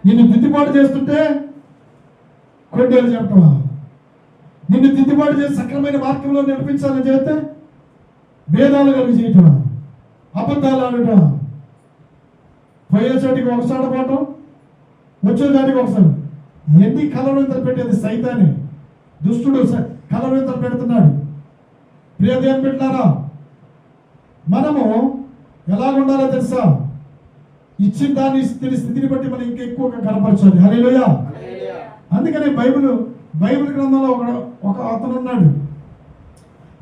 నిన్ను దిద్దుబాటు చేస్తుంటే కొండేలు చెప్పటమా? నిన్ను దిద్దుబాటు చేసి సక్రమైన మార్గంలో నడిపించాలని చేస్తే భేదాలు కలిగి చేయటమా? అబద్ధాలు ఆడటం, పోయేసాటికి ఒకసారి పోవటం, వచ్చేదానికి ఒకసారి. ఎన్ని కలవరింతలు పెట్టేది సైతాన్ని, దుష్టుడు కలవరింతలు పెడుతున్నాడు. ప్రియదేవం పెట్టారా? మనము ఎలా ఉండాలో తెలుసా? ఇచ్చిన దాని స్థితిని బట్టి మనం ఇంకా ఎక్కువగా కనపరచాలి. హల్లెలూయా. అందుకనే బైబిల్ గ్రంథంలో ఒక అతను ఉన్నాడు.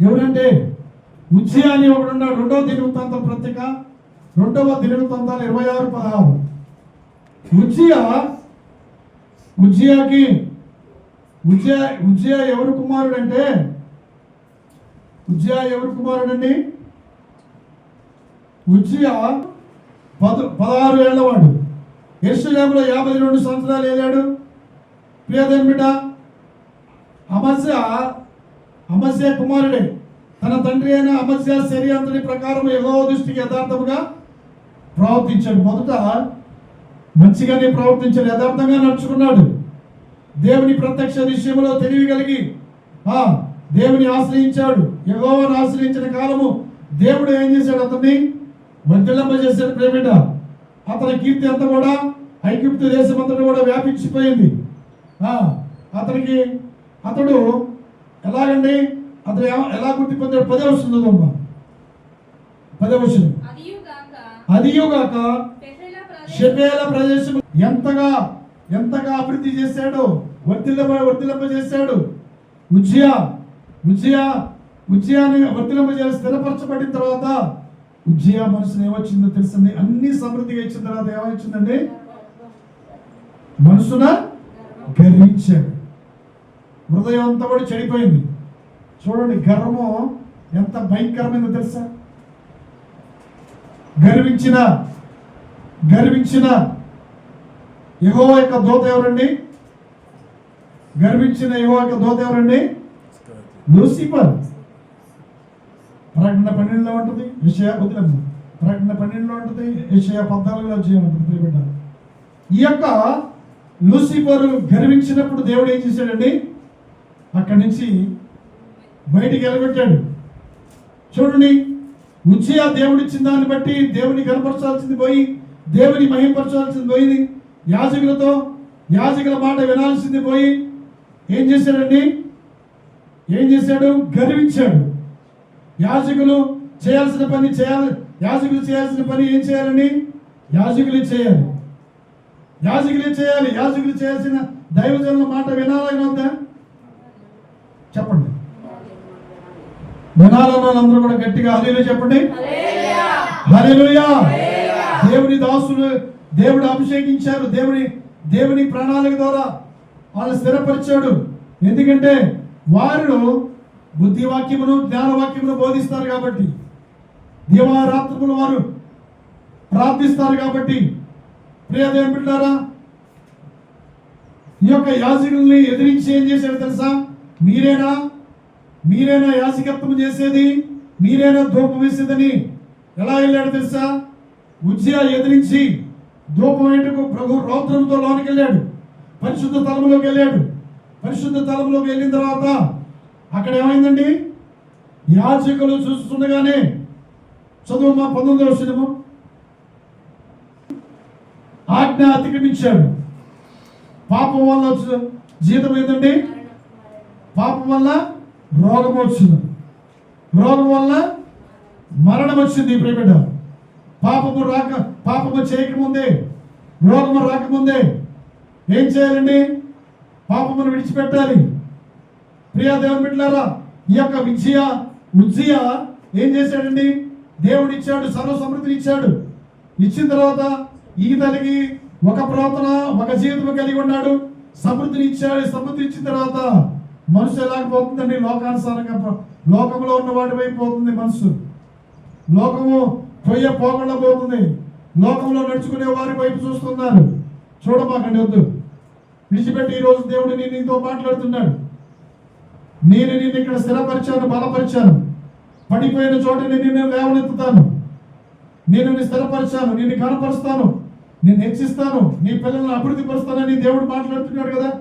ఎవరంటే ఉజ్జియా అని ఒకడు ఉన్నాడు. 2వ దినవృత్తాంతం పత్రిక 2వ దినవృత్తాంతాలు 26:16. ఉజ్జియా ఎవరు కుమారుడంటే, ఉజ్జియా 16 ఏళ్లవాడు. యెరూషలేములో 52 సంవత్సరాలు ఏలాడు. ప్రియదేవుని బిడ్డ, అమస్య కుమారుడే. తన తండ్రి అయిన అమస్య శరీరంతని ప్రకారం యెహోవా దృష్టికి యథార్థముగా ప్రవర్తించాడు. మొదట మంచిగానే ప్రవర్తించాడు, యథార్థంగా నడుచుకున్నాడు. దేవుని ప్రత్యక్ష విషయంలో తెలివి కలిగి దేవుని ఆశ్రయించాడు. యెహోవాను ఆశ్రయించిన కాలము దేవుడు ఏం చేశాడు? అతన్ని వర్ధిల్లింపజేశాడు. ప్రియబిడ్డ, అతని కీర్తి అంతా కూడా ఐగుప్తు దేశం అంతటా కూడా వ్యాపించిపోయింది. అతడు ఎలాగండి? అతడు ఎలా గుర్తి పొందాడు? 10వ వచనం. అదియుగాక షెఫేల ప్రదేశం ఎంతగా అభివృద్ధి చేశాడు, వర్ధిల్లింపజేశాడు. ఉజ్జియాని వర్ధిల్లింపజేసి స్థిరపరచబడిన తర్వాత ఉజ్జియా మనసును ఏమొచ్చిందో తెలుసండి? అన్ని సమృద్ధిగా ఇచ్చిన తర్వాత ఏమొచ్చిందండి? మనసున గర్వించాడు. హృదయం అంతా కూడా చెడిపోయింది. చూడండి, గర్వము ఎంత భయంకరమైందో తెలుసా? గర్వించిన యెహోవా యొక్క దూత ఎవరండి? గర్వించిన యెహోవా యొక్క దూత ఎవరండి? లూసిఫర్. ప్రకటన 12లో ఉంటుంది, ప్రకటన 12లో ఉంటుంది, యెషయా 14లో ఉంటుంది. ఈ యొక్క లూసిఫర్ గర్వించినప్పుడు దేవుడు ఏం చేశాడండి? అక్కడి నుంచి బయటికి వెళ్ళగొట్టాడు. చూడండి, ఉజ్జియా దేవుడు ఇచ్చిన దాన్ని బట్టి దేవుని కనపరచాల్సింది పోయి, దేవుని మహింపరచాల్సింది పోయింది. యాజకుల మాట వినాల్సింది పోయి ఏం చేశాడండి? గర్వించాడు. యాజకులు చేయాల్సిన పని ఏం చేయాలండి? యాజకులే చేయాలి. యాజకులు చేయాల్సిన దైవజనుల మాట వినాలని వద్దా? చెప్పండి. వినాలన్న వాళ్ళందరూ కూడా గట్టిగా హల్లెలూయా చెప్పండి. హల్లెలూయా. దేవుని దాసులు దేవుడు అభిషేకించారు. దేవుని ప్రణాళిక ద్వారా వాళ్ళు స్థిరపరిచాడు. ఎందుకంటే వారు బుద్ధివాక్యమును జ్ఞానవాక్యమును బోధిస్తారు కాబట్టి, దివారాత్రములు వారు ప్రార్థిస్తారు కాబట్టి. ప్రియ దేవుని బిడ్డలారా, ఈ యొక్క యాజకుల్ని ఎదిరించి ఏం చేశాడు తెలుసా? మీరేనా యాజకత్వం చేసేది, మీరేనా ధూపం వేసేదని ఎలా వెళ్ళాడు తెలుసా? ఉజ్జియా ఎదిరించి ధూపం వేయటకు ప్రభు రౌద్రంతో లోనికి వెళ్ళాడు. పరిశుద్ధ స్థలములోకి వెళ్ళాడు. పరిశుద్ధ స్థలములోకి వెళ్ళిన తర్వాత అక్కడ ఏమైందండి? యాజకులు చూస్తుండగానే, చదువు మా 19వ వచనము, ఆజ్ఞ అతిక్రమించాడు. పాపం వల్ల వచ్చిన జీతం ఏంటండి? పాపం వల్ల రోగం వచ్చింది. రోగం వల్ల మరణం వచ్చింది. ప్రియబిడ్డ, పాపము చేయకముందే, రోగము రాకముందే ఏం చేయాలండి? పాపమును విడిచిపెట్టాలి. ప్రియా దేవుని బిడ్డలారా, ఈ యొక్క ఉజ్జియా ఏం చేశాడండి? దేవుడు ఇచ్చాడు, సర్వ సమృద్ధిని ఇచ్చాడు. ఇచ్చిన తర్వాత ఈతనికి ఒక ప్రవర్తన, ఒక జీవితం కలిగి ఉన్నాడు. సమృద్ధిని ఇచ్చాడు. సమృద్ధి ఇచ్చిన తర్వాత మనసు ఎలాగపోతుందండి? లోకానుసారంగా లోకంలో ఉన్న వాటి వైపు పోతుంది మనసు. లోకము పోకుండా పోతుంది. లోకంలో నడుచుకునే వారి వైపు చూస్తున్నారు. చూడమాకండి, వద్దు, విడిచిపెట్టి. ఈరోజు దేవుడు నీతో మాట్లాడుతున్నాడు. నేను నిన్ను ఇక్కడ స్థిరపరిచాను, బలపరిచాను. పడిపోయిన చోట నేను లేవనెత్తుతాను. నేను నిన్ను స్థిరపరిచాను, నిన్ను కనపరుస్తాను, నిన్ను హెచ్చిస్తాను, నీ పిల్లలను అభివృద్ధి పరుస్తానని దేవుడు మాట్లాడుతున్నాడు కదా.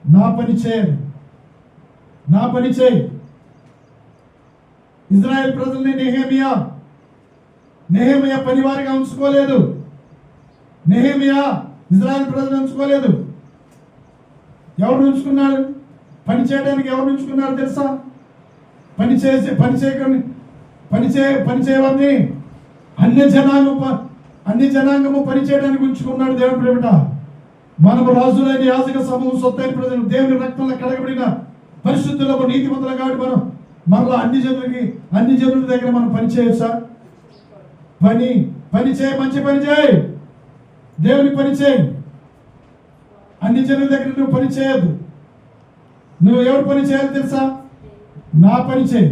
నా పని చేయాలి, నా పని చేయి. ఇజ్రాయెల్ ప్రజల్ని నెహెమియా పనివారిగా ఉంచుకోలేదు. నెహెమియా ఇజ్రాయెల్ ప్రజలు ఉంచుకోలేదు. ఎవరు ఉంచుకున్నాడు? పని చేయడానికి ఎవరు ఉంచుకున్నారు తెలుసా? పని చేయవారిని అన్ని జనాంగము పని చేయడానికి ఉంచుకున్నాడు దేవుని ప్రేమిట. మనము రాజులైన యాజక సమూహం, సొత్తైన ప్రజలు, దేవుని రక్తంలో కడగబడిన పరిశుద్ధులకు నీతిమంతులు కాబట్టి మనం మరలా అన్ని జనుల దగ్గర మనం పని చేయొచ్చా? పని చేయి, మంచి పని చేయి, దేవుని పని చేయి. అన్ని జనుల దగ్గర నువ్వు పని చేయొద్దు. నువ్వు ఎవరు పని చేయాలి తెలుసా? నా పని చేయి.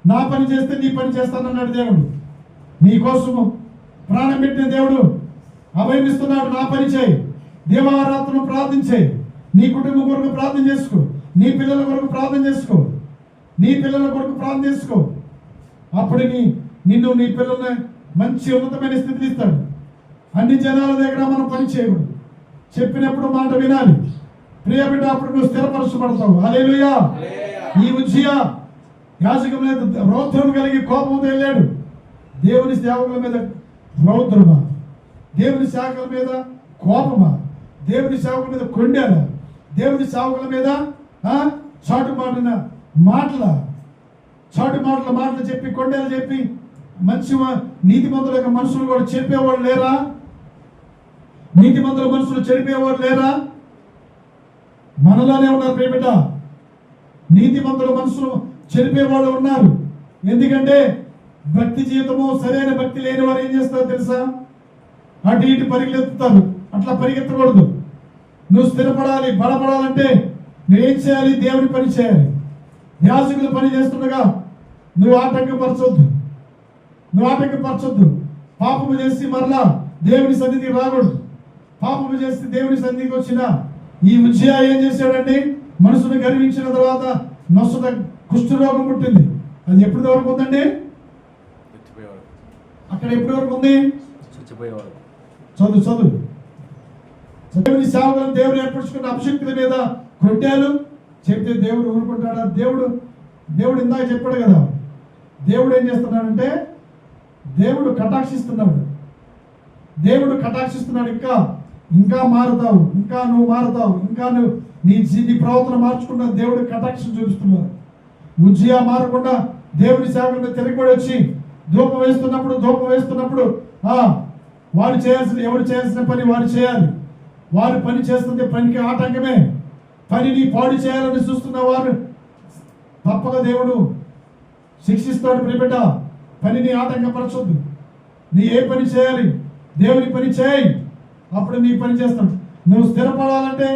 నా పని చేస్తే నీ పని చేస్తానన్నాడు దేవుడు. నీ కోసము ప్రాణం పెట్టిన దేవుడు అభయమిస్తున్నాడు. నా పని చేయి. దేవారాత్రను ప్రార్థించే. నీ కుటుంబం కొరకు ప్రార్థన చేసుకో. నీ పిల్లల కొరకు ప్రార్థన చేసుకో. నీ పిల్లల కొరకు ప్రార్థన చేసుకో. అప్పుడు నిన్ను నీ పిల్లల్ని మంచి ఉన్నతమైన స్థితిని ఇస్తాడు. అన్ని జనాల దగ్గర మనం పని చేయకూడదు. చెప్పినప్పుడు మాట వినాలి. ప్రియ బిడ్డ, అప్పుడు నువ్వు స్థిరపరచబడతావు. హల్లెలూయా. ఈ ఉజ్జియా యాజకుల మీద రౌద్రం కలిగి కోపంతో వెళ్ళాడు. దేవుని సేవకుల మీద రౌద్రమా? దేవుని సేవకుల మీద కోపమా? దేవుని సేవకుల మీద కొండేలా? దేవుని సేవకుల మీద చాటు మాటలు చెప్పి, కొండేలు చెప్పి, మంచి నీతిమంతుల యొక్క మనుషులు కూడా చెప్పేవాడు లేరా? నీతిమంతుల మనుషులు చెడిపేవాడు లేరా? మనలోనే ఉన్నారు ప్రియబిడ్డ. నీతిమంతుల మనుషులు చెడిపేవాళ్ళు ఉన్నారు. ఎందుకంటే భక్తి జీవితము, సరైన భక్తి లేని వారు ఏం చేస్తారు తెలుసా? అటు ఇటు పరిగెత్తుతారు. అట్లా పరిగెత్తకూడదు. నువ్వు స్థిరపడాలి, బలపడాలంటే నువ్వేం చేయాలి? దేవుని పని చేయాలి. యాజకులు పని చేస్తుండగా నువ్వు ఆటంకపరచొద్దు. పాపము చేసి మరలా దేవుని సన్నిధికి రాకూడదు. పాపము చేసి దేవుని సన్నిధికి వచ్చిన ఈ ఉజ్జియా ఏం చేశాడండి? మనసును గర్వించిన తర్వాత నొసట కుష్ఠరోగం పుట్టింది. అది ఎప్పటి వరకు ఉందండి? అక్కడ ఎప్పటి వరకు ఉంది? చదువు. దేవుని సేవకులను దేవుడు ఏర్పరచుకున్న అభిషక్తుల మీద కొట్టాలు చెప్తే దేవుడు ఊరుకుంటాడా? దేవుడు ఇందాక చెప్పాడు కదా. దేవుడు ఏం చేస్తున్నాడంటే దేవుడు కటాక్షిస్తున్నాడు. ఇంకా మారుతావు, ఇంకా నువ్వు మారుతావు, ఇంకా నువ్వు నీ ప్రవర్తన మార్చుకుంటా దేవుడు కటాక్షం చూపిస్తున్నాడు. ఉజ్జియా మారకుండా దేవుని సేవకులను తిరగబడి వచ్చి ధూపం వేస్తున్నప్పుడు ఎవరు చేయాల్సిన పని వారు చేయాలి. వారు పని చేస్తుంటే పనికి ఆటంకమే. పనిని పాడు చేయాలని చూస్తున్న తప్పక దేవుడు శిక్షిస్తాడు. ప్రియబిడ్డ, పనిని ఆటంకపరచొద్దు. నీ ఏ పని చేయాలి, దేవుని పని చేయి, అప్పుడు నీ పని చేస్తాడు. నువ్వు స్థిరపడాలంటే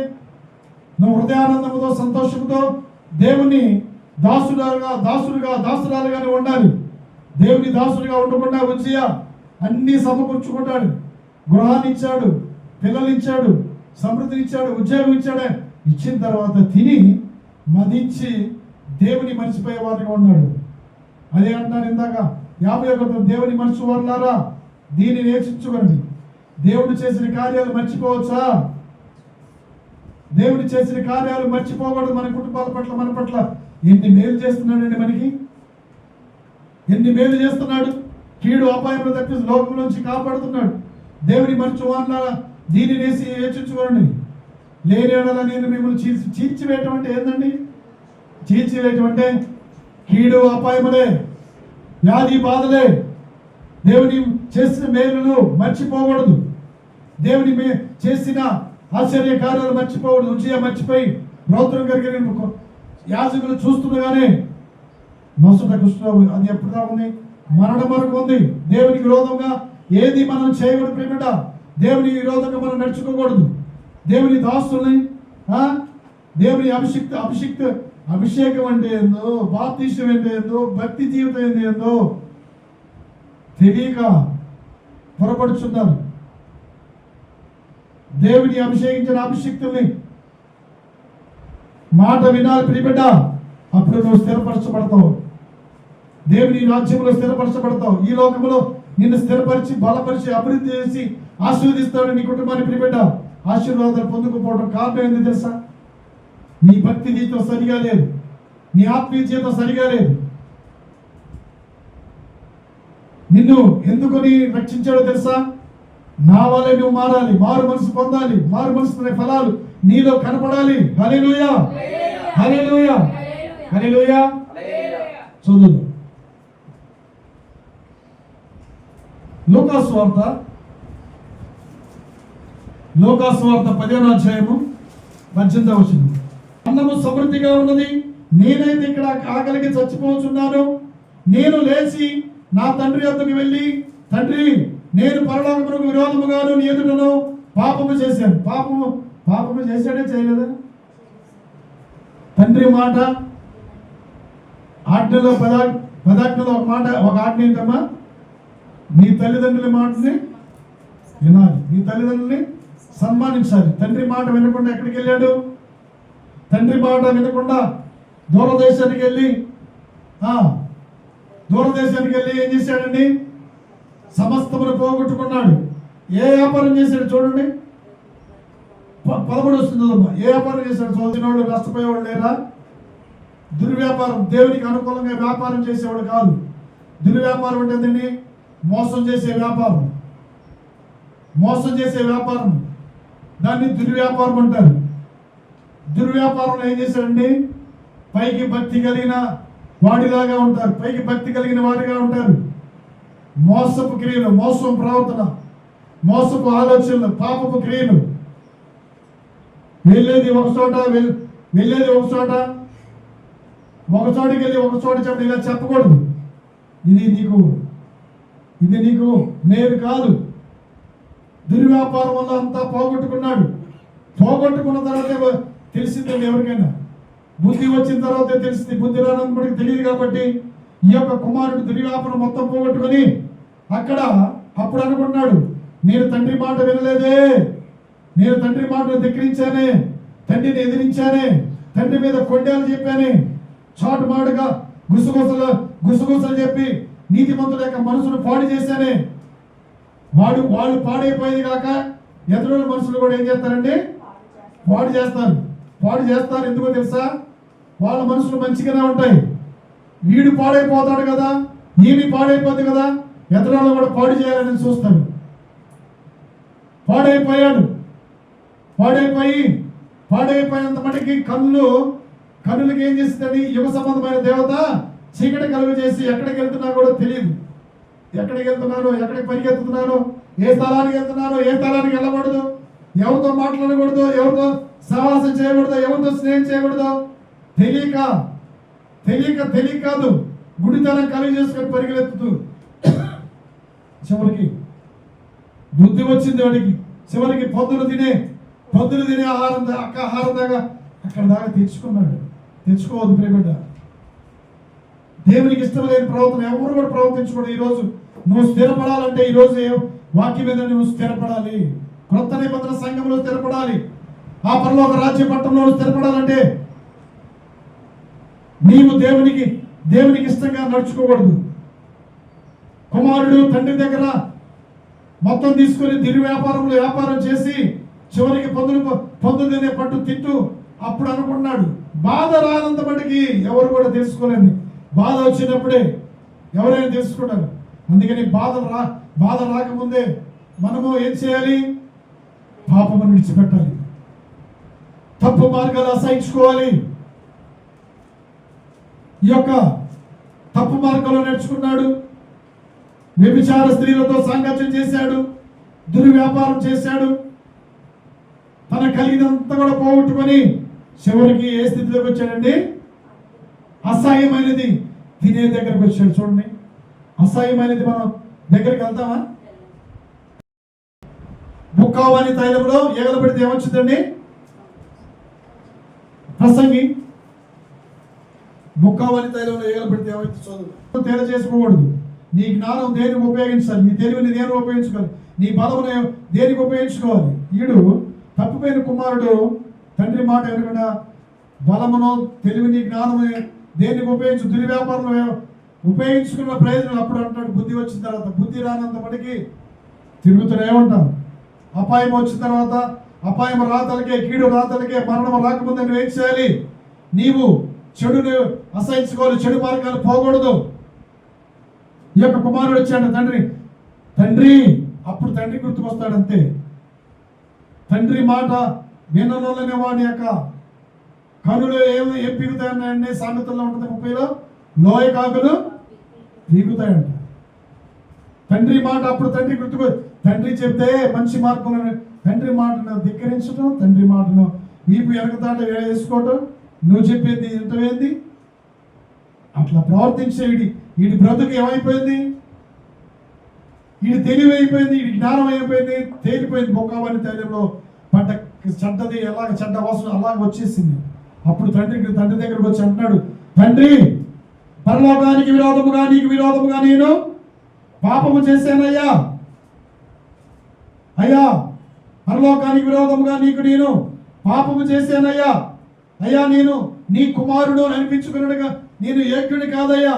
నువ్వు హృదయానందంతో సంతోషంతో దేవుని దాసురాలుగానే ఉండాలి. దేవుని దాసుడిగా ఉండకుండా ఉజ్జియా అన్ని సమకూర్చుకుంటాడు. గృహాన్ని ఇచ్చాడు, పిల్లలు ఇచ్చాడు, సమృద్ధిని ఇచ్చాడు, ఉద్యోగం ఇచ్చాడు. ఇచ్చిన తర్వాత తిని మదించి దేవుని మర్చిపోయే వారిగా ఉన్నాడు. అదే అంటున్నాడు ఇందాక 51 దేవుని మనిషి వారులారా దీన్ని నేర్చుకోండి. దేవుడు చేసిన కార్యాలు మర్చిపోవచ్చా? దేవుడు చేసిన కార్యాలు మర్చిపోకూడదు. మన కుటుంబాల పట్ల, మన పట్ల ఎన్ని మేలు చేస్తున్నాడండి, మనకి ఎన్ని మేలు చేస్తున్నాడు. కీడు అపాయంలో తప్పించి లోకం నుంచి కాపాడుతున్నాడు. దేవుని మనిషి వారులారా దీన్ని నేసి హెచ్చించుకోండి. లేని ఎడల నేను మిమ్మల్ని చీల్చివేయటం అంటే ఏందండి? చీల్చివేయటం అంటే కీడు అపాయములే, వ్యాధి బాధలే. దేవుని చేసిన మేలును మర్చిపోకూడదు. దేవుని చేసిన ఆశ్చర్య కార్యాలు మర్చిపోకూడదు. ఉజ్జియా మర్చిపోయి రౌద్రం కలిగిన యాజకులు చూస్తుండగానే నొసట కుష్ఠరోగం అది ఎప్పుడు దాకా ఉంది? మరణం వరకు ఉంది. దేవునికి విరోధంగా ఏది మనం చేయకూడదు. ప్రియబిడ్డ, దేవుని విరోధంగా మనం నడుచుకోకూడదు. దేవుని దాసుల్ని దేవుని అభిషేకం అంటే ఏందో, బాప్తిష్టం అంటే ఏందో, భక్తి జీవితం ఏందో తెలియక పొరపడుచున్నారు. దేవుని అభిషేకించిన అభిషిక్తుల్ని మాట వినాలి ప్రియబిడ్డ, అప్పుడు నువ్వు స్థిరపరచబడతావు. దేవుని రాజ్యంలో స్థిరపరచబడతావు. ఈ లోకంలో నిన్ను స్థిరపరిచి బలపరిచి అభివృద్ధి చేసి ఆశీర్వదిస్తాడు నీ కుటుంబాన్ని. ప్రియబిడ్డ, ఆశీర్వాదాలు పొందుకోపోవడం కారణం ఏంది తెలుసా? నీ భక్తి జీవితం సరిగా లేదు, నీ ఆత్మీయ జీవితం సరిగా లేదు. నిన్ను ఎందుకొని రక్షించాడో తెలుసా? నా వల్లే నువ్వు మారాలి, మారు మనసు పొందాలి, మారు మనసు ఫలాలు నీలో కనపడాలి. హల్లెలూయా, హల్లెలూయా, హల్లెలూయా. చదువు లూకాసు వార్త 10వ అధ్యాయము 18వ వచనం. అన్నము సమృద్ధిగా ఉన్నది, నేనైతే ఇక్కడ ఆకలికి చచ్చిపోతున్నాను. నేను లేచి నా తండ్రి వద్దకు వెళ్ళి, తండ్రి, నేను పరలోకమునకు విరోధముగాను నీ ఎదుటను పాపము చేశాను. పాపము చేశాడే చేయలేదా? తండ్రి మాట ఆజ్ఞలో పదాజ్ఞలో ఒక ఆజ్ఞ ఏంటమ్మా? నీ తల్లిదండ్రుల మాటని వినాలి, నీ తల్లిదండ్రుల్ని సన్మానించాలి. తండ్రి మాట వినకుండా ఎక్కడికి వెళ్ళాడు? తండ్రి మాట వినకుండా దూరదేశానికి వెళ్ళి ఏం చేశాడండి? సమస్తమును పోగొట్టుకున్నాడు. ఏ వ్యాపారం చేశాడు చూడండి. 13 వస్తుందమ్మా. ఏ వ్యాపారం చేశాడు? చదువుతున్నవాళ్ళు నష్టపోయేవాళ్ళు లేరా? దుర్వ్యాపారం, దేవునికి అనుకూలంగా వ్యాపారం చేసేవాడు కాదు. దుర్వ్యాపారం అంటే ఏంటండి? మోసం చేసే వ్యాపారం. మోసం చేసే వ్యాపారం, దాన్ని దుర్వ్యాపారం అంటారు. దుర్వ్యాపారంలో ఏం చేశాడండి? పైకి భక్తి కలిగిన వాడిలాగా ఉంటారు, పైకి భక్తి కలిగిన వాడిగా ఉంటారు. మోసపు క్రియలు, మోసం ప్రవర్తన, మోసపు ఆలోచనలు, పాపపు క్రియలు. వెళ్ళేది ఒక చోట, ఒక చోటికి వెళ్ళి ఒక చోట చెప్పండి, ఇలా చెప్పకూడదు. ఇది నీకు మేలు కాదు. దుర్వ్యాపారం వల్ల అంతా పోగొట్టుకున్నాడు. పోగొట్టుకున్న తర్వాత తెలిసిందండి ఎవరికైనా. బుద్ధి వచ్చిన తర్వాతే తెలిసింది. బుద్ధి రానందుకు తెలియదు కాబట్టి ఈ యొక్క కుమారుడు దుర్వ్యాపారం మొత్తం పోగొట్టుకొని అప్పుడు అనుకున్నాడు, నేను తండ్రి మాట వినలేదే, నేను తండ్రి మాటను ధిక్కరించానే, తండ్రిని ఎదిరించానే, తండ్రి మీద కొండేలు చెప్పానే, చాటు మాటుగా గుసగుసలు చెప్పి నీతిమంతుల యొక్క మనసును పాడు చేశానే. వాళ్ళు పాడైపోయేది కాక ఎదురు మనుషులు కూడా ఏం చేస్తారండి? పాడు చేస్తారు. ఎందుకో తెలుసా? వాళ్ళ మనసులు మంచిగానే ఉంటాయి. వీడు పాడైపోతాడు కదా, ఈయన పాడైపోతుంది కదా, ఎదురు కూడా పాడు చేయాలని చూస్తాడు. పాడైపోయినంత మటుకి కన్నులకి ఏం చేస్తుందని యుగ సంబంధమైన దేవత చీకటి కలుగు చేసి ఎక్కడికి వెళ్తున్నా కూడా తెలియదు. ఎక్కడికి వెళ్తున్నాను, ఎక్కడికి పరిగెత్తుతున్నాను, ఏ స్థలానికి వెళ్తున్నాను, ఏ స్థలానికి వెళ్ళకూడదు, ఎవరితో మాట్లాడకూడదు, ఎవరితో సహవాసం చేయకూడదు, ఎవరితో స్నేహం చేయకూడదు తెలియక తెలియక కాదు, గుడితనం కలిగి చేసుకొని పరిగెత్తుతూ చివరికి బుద్ధి వచ్చింది వాడికి. చివరికి పొద్దులు తినే ఆహారం దాకా అక్కడ దాకా తెచ్చుకోవద్దు ప్రేమిట. దేవునికి ఇష్టం లేని ప్రవర్తన ఎవరు కూడా ప్రవర్తించకూడదు. ఈరోజు నువ్వు స్థిరపడాలంటే ఈరోజు వాక్యం మీద నువ్వు స్థిరపడాలి. క్రొత్త నిబంధన సంఘంలో స్థిరపడాలి. ఆ పరలోక రాజ్య పట్టణంలో స్థిరపడాలంటే నీవు దేవునికి ఇష్టంగా నడుచుకోకూడదు. కుమారుడు తండ్రి దగ్గర మొత్తం తీసుకొని వ్యాపారం చేసి చివరికి పొందులు తినే పట్టు తింటూ అప్పుడు అనుకున్నాడు. బాధ రానంత మటుకి ఎవరు కూడా తెలుసుకోలేండి. బాధ వచ్చినప్పుడే ఎవరైనా తెలుసుకుంటారు. అందుకని బాధ రాకముందే మనము ఏం చేయాలి? పాపమును విడిచిపెట్టాలి. తప్పు మార్గాలు అసహించుకోవాలి. ఈ యొక్క తప్పు మార్గంలో నడుచుకున్నాడు. వ్యభిచార స్త్రీలతో సాంగత్యం చేశాడు, దుర్వ్యాపారం చేశాడు, తన కలిగినంత కూడా పోగొట్టుకొని చివరికి ఏ స్థితిలోకి వచ్చాడండి? అసహ్యమైనది తినే దగ్గరకు వచ్చాడు. చూడండి, అసహ్యమైనది మనం దగ్గరికి వెళ్తామా? ముక్కావాని తైలంలో ఏగలు పెడితే ఏమొచ్చిందండి? ప్రసంగి ముక్కావాని తైలంలో ఏగలు పెడితే ఏమొచ్చి చదువు తేడా చేసుకోకూడదు. నీ జ్ఞానం దేనికి ఉపయోగించాలి? నీ తెలివిని దేనికి ఉపయోగించుకోవాలి? నీ బలమును దేనికి ఉపయోగించుకోవాలి? ఈడు తప్పిపోయిన కుమారుడు తండ్రి మాట వినకుండా బలమును తెలివిని జ్ఞానము దేనికి ఉపయోగించు దుర్వ్యాపారంలో ఉపయోగించుకున్న ప్రయోజనం. అప్పుడు అంటాడు బుద్ధి వచ్చిన తర్వాత. బుద్ధి రానంత మటుకి తిరుగుతూనే ఉంటాం. అపాయం వచ్చిన తర్వాత అపాయం రాతలకే, కీడు రాతలకే, మరణం రాకముందే నువ్వు ఏం చేయాలి? నీవు చెడును అసహించుకోవాలి, చెడు మార్గాలు పోకూడదు. ఈ యొక్క కుమారుడు వచ్చాడు, తండ్రి అప్పుడు తండ్రి గుర్తుకొస్తాడు. అంతే, తండ్రి మాట వినలోనే వాడి యొక్క కనులు ఏం పీగుతాయన్నాయండి? సామెతల్లో ఉంటుంది 30లో, లోయ కాకులు పీగుతాయంట. తండ్రి మాట అప్పుడు తండ్రి చెప్తే మంచి మార్గంలో తండ్రి మాటను ధిక్కరించడం, తండ్రి మాటను వీపు వెనకతాట వేసుకోవటం, నువ్వు చెప్పేది ఇంటవేంది? అట్లా ప్రవర్తించే వీడి బ్రతుకు ఏమైపోయింది? వీడి తెలివి అయిపోయింది, వీడి జ్ఞానం అయిపోయింది, తేలిపోయింది. బొక్కవని తైలంలో పడ్డ చెడ్డది ఎలాగ చెడ్డ వాసన అలాగ వచ్చేసింది. అప్పుడు తండ్రి దగ్గరకు వచ్చి అంటున్నాడు, తండ్రి పరలోకానికి విరోధముగా నీకు విరోధముగా నేను పాపము చేశానయ్యా. అయ్యా, పరలోకానికి విరోధముగా నేను పాపము చేశానయ్యా. అయ్యా, నేను నీ కుమారుడు అనిపించుకున్నట్టుగా నేను యోగ్యుని కాదయ్యా.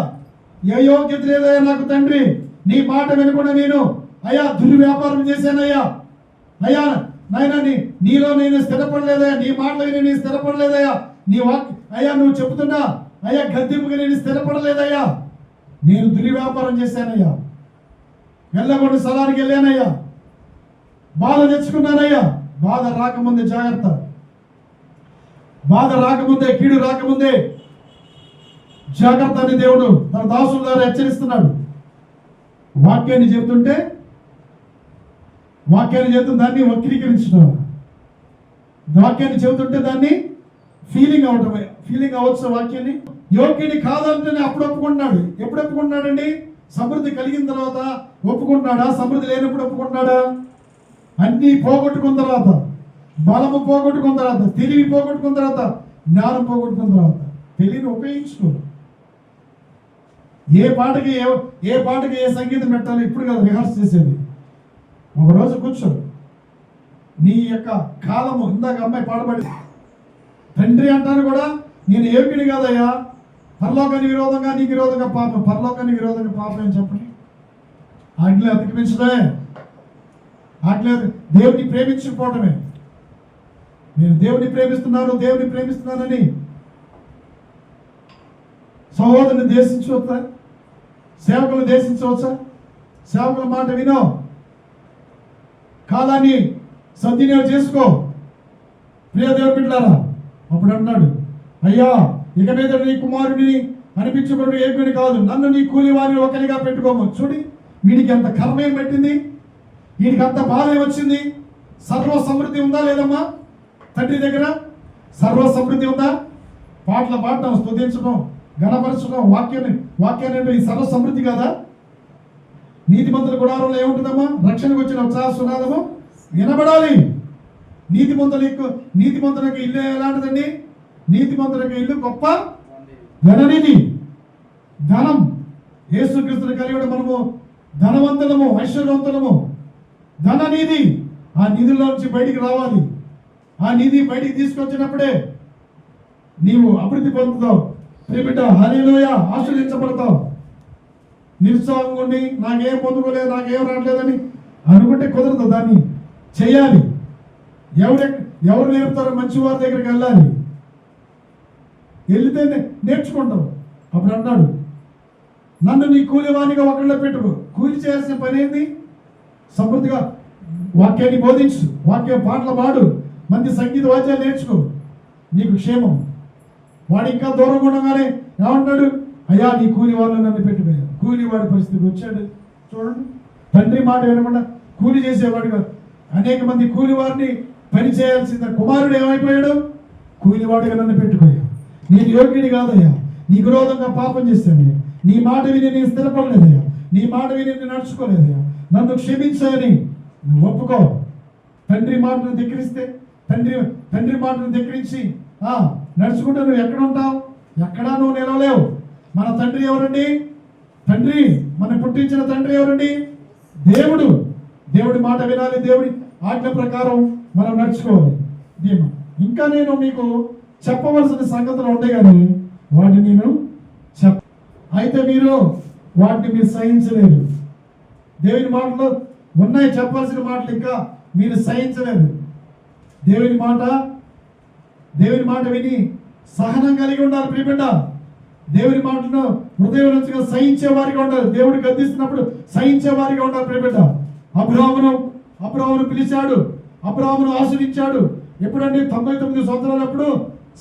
ఏ యోగ్యత లేదయ్యా నాకు తండ్రి. నీ మాట వినకుండా నేను అయ్యా దుర్వ్యాపారం చేశానయ్యా. అయ్యా నాయన నీలో నేను స్థిరపడలేదయ్యా, నీ మాటలో నేను స్థిరపడలేదయ్యా. అయ్యా నువ్వు చెబుతున్నా అయ్యా గద్దెంపుగా నేను స్థిరపడలేదయ్యా. నేను దుర్వ్యాపారం చేశానయ్యా, వెళ్ళకుండా స్థలానికి వెళ్ళానయ్యా, బాధ తెచ్చుకున్నానయ్యా. బాధ రాకముందే జాగ్రత్త. బాధ రాకముందే, కీడు రాకముందే జాగ్రత్త అని దేవుడు తన దాసుల ద్వారా హెచ్చరిస్తున్నాడు. వాక్యాన్ని చెబుతుంటే దాన్ని వక్రీకరించడం, వాక్యాన్ని చెబుతుంటే దాన్ని ఫీలింగ్ అవ్వచ్చు. వాక్యాన్ని యోగ్యుని కాదంటేనే అప్పుడు ఒప్పుకుంటున్నాడు. ఎప్పుడు ఒప్పుకుంటున్నాడండి? సమృద్ధి కలిగిన తర్వాత ఒప్పుకుంటున్నాడా? సమృద్ధి లేనప్పుడు ఒప్పుకుంటున్నాడా? అన్నీ పోగొట్టుకున్న తర్వాత, బలము పోగొట్టుకున్న తర్వాత, తెలివి పోగొట్టుకున్న తర్వాత, జ్ఞానం పోగొట్టుకున్న తర్వాత తెలివిని ఉపయోగించుకో. ఏ పాటకి ఏ సంగీతం పెట్టాలి ఇప్పుడు కదా రిహార్స్ చేసేది. ఒకరోజు కూర్చో, నీ యొక్క కాలము ఇందాక అమ్మాయి పాడబడి తండ్రి అంటాను కూడా నేను ఏపిని కాదయ్యా. పరలోకానికి విరోధంగా నీకు విరోధంగా పాపం, పరలోకానికి విరోధంగా పాపం అని చెప్పండి. ఆజ్ఞ అతిక్రమించడే, ఆజ్ఞ దేవుని ప్రేమించకపోవటమే. నేను దేవుని ప్రేమిస్తున్నానని సహోదరుని దేశించవచ్చా? సేవకులను దేశించవచ్చా? సేవకుల మాట వినో, కాలాన్ని సద్వినియోగం చేసుకో. ప్రియ దేవుని బిడ్డలారా, అప్పుడు అన్నాడు, అయ్యా ఇక మీద నీ కుమారుడిని అనిపించుకున్నాడు ఏకుని కాదు, నన్ను నీ కూలి వారిని ఒకరిగా పెట్టుకోము. చూడి, వీడికి అంత కర్మ ఏం పెట్టింది? వీడికి అంత బాధ ఏమొచ్చింది? సర్వ సమృద్ధి ఉందా లేదమ్మా? తండ్రి దగ్గర సర్వ సమృద్ధి ఉందా? పాటలు పాడటం, స్తుతించడం, ఘనపరచడం, వాక్యాన్ని ఈ సర్వ సమృద్ధి కదా. నీతిమంతుల గుడారంలో ఏముంటుందమ్మా? రక్షణకు వచ్చిన ఉత్సాహ సునాదము వినబడాలి. నీతిమంతులకు ఇల్లు ఎలాంటిదండి? నీతిమంతులకు ఇల్లు గొప్ప ధననిధి. ధనం యేసుక్రీస్తుని కలిగి మనము ధనవంతులము, ఐశ్వర్యవంతులము. ధననిధి, ఆ నిధుల నుంచి బయటికి రావాలి. ఆ నిధి బయటికి తీసుకొచ్చినప్పుడే నీవు అభివృద్ధి పొందుతావు. ప్రియబిడ్డ, హల్లెలూయా, ఆశీర్వదించబడతావు. నిరుత్సాహంగా ఉండి నాకేం పొందుకోలేదు, నాకేం రావట్లేదని అనుకుంటే కుదరదు. దాన్ని చేయాలి. ఎవరు నేర్పుతారో మంచి వారి దగ్గరికి వెళ్ళాలి. వెళితే నేర్చుకుంటావు. అప్పుడు అన్నాడు, నన్ను నీ కూలివానిగా ఒకళ్ళ పెట్టుకో. కూలి చేయాల్సిన పని ఏంది? సమృద్ధిగా వాక్యాన్ని బోధించు, పాటలు పాడు, మంచి సంగీత వాద్యాలు నేర్చుకో, నీకు క్షేమం. వాడు ఇంకా దూరంగా ఉండగానే ఏమంటాడు? అయ్యా, నీ కూలి వాళ్ళు నన్ను పెట్టిపోయారు. కూలివాడి పరిస్థితికి వచ్చాడు. చూడండి, తండ్రి మాట వినకుండా కూలి చేసేవాడుగా. అనేక మంది కూలివారిని పని చేయాల్సిన కుమారుడు ఏమైపోయాడు? కూలివాడిగా నన్ను పెట్టిపోయాడు. నేను యోగ్యుడి కాదయ్యా, నీ విరోధంగా పాపం చేశాను, నీ మాట విని నేను స్థిరపడలేదయ్యా, నీ మాట విని నేను నడుచుకోలేదయ్యా, నన్ను క్షమించని నువ్వు ఒప్పుకో. తండ్రి మాటను ధిక్కరిస్తే, తండ్రి మాటను ధిక్కరించి నడుచుకుంటే నువ్వు ఎక్కడ ఉంటావు? ఎక్కడా నువ్వు నిలవలేవు. మన తండ్రి ఎవరండి? తండ్రి, మన పుట్టించిన తండ్రి ఎవరండి? దేవుడు. దేవుడి మాట వినాలి, దేవుడి ఆజ్ఞ ప్రకారం మనం నడుచుకోవాలి. ఇంకా నేను మీకు చెప్పవలసిన సంగతులు ఉండే కానీ వాటిని నేను అయితే మీరు వాటిని సహించలేరు. దేవుని మాటలు ఉన్నాయి, చెప్పాల్సిన మాటలు ఇంకా మీరు సహించలేరు. దేవుని మాట విని సహనం కలిగి ఉండాలి. ప్రియబిడ్డ, దేవుని మాటను హృదయం నుంచి సహించే వారిగా ఉండాలి. దేవుడు గద్దిస్తున్నప్పుడు సహించే వారిగా ఉండాలి. ప్రియబిడ్డ, అబ్రాహామును పిలిచాడు, అబ్రాహామును ఆశీర్వదించాడు. ఎప్పుడంటే 99 సంవత్సరాలప్పుడు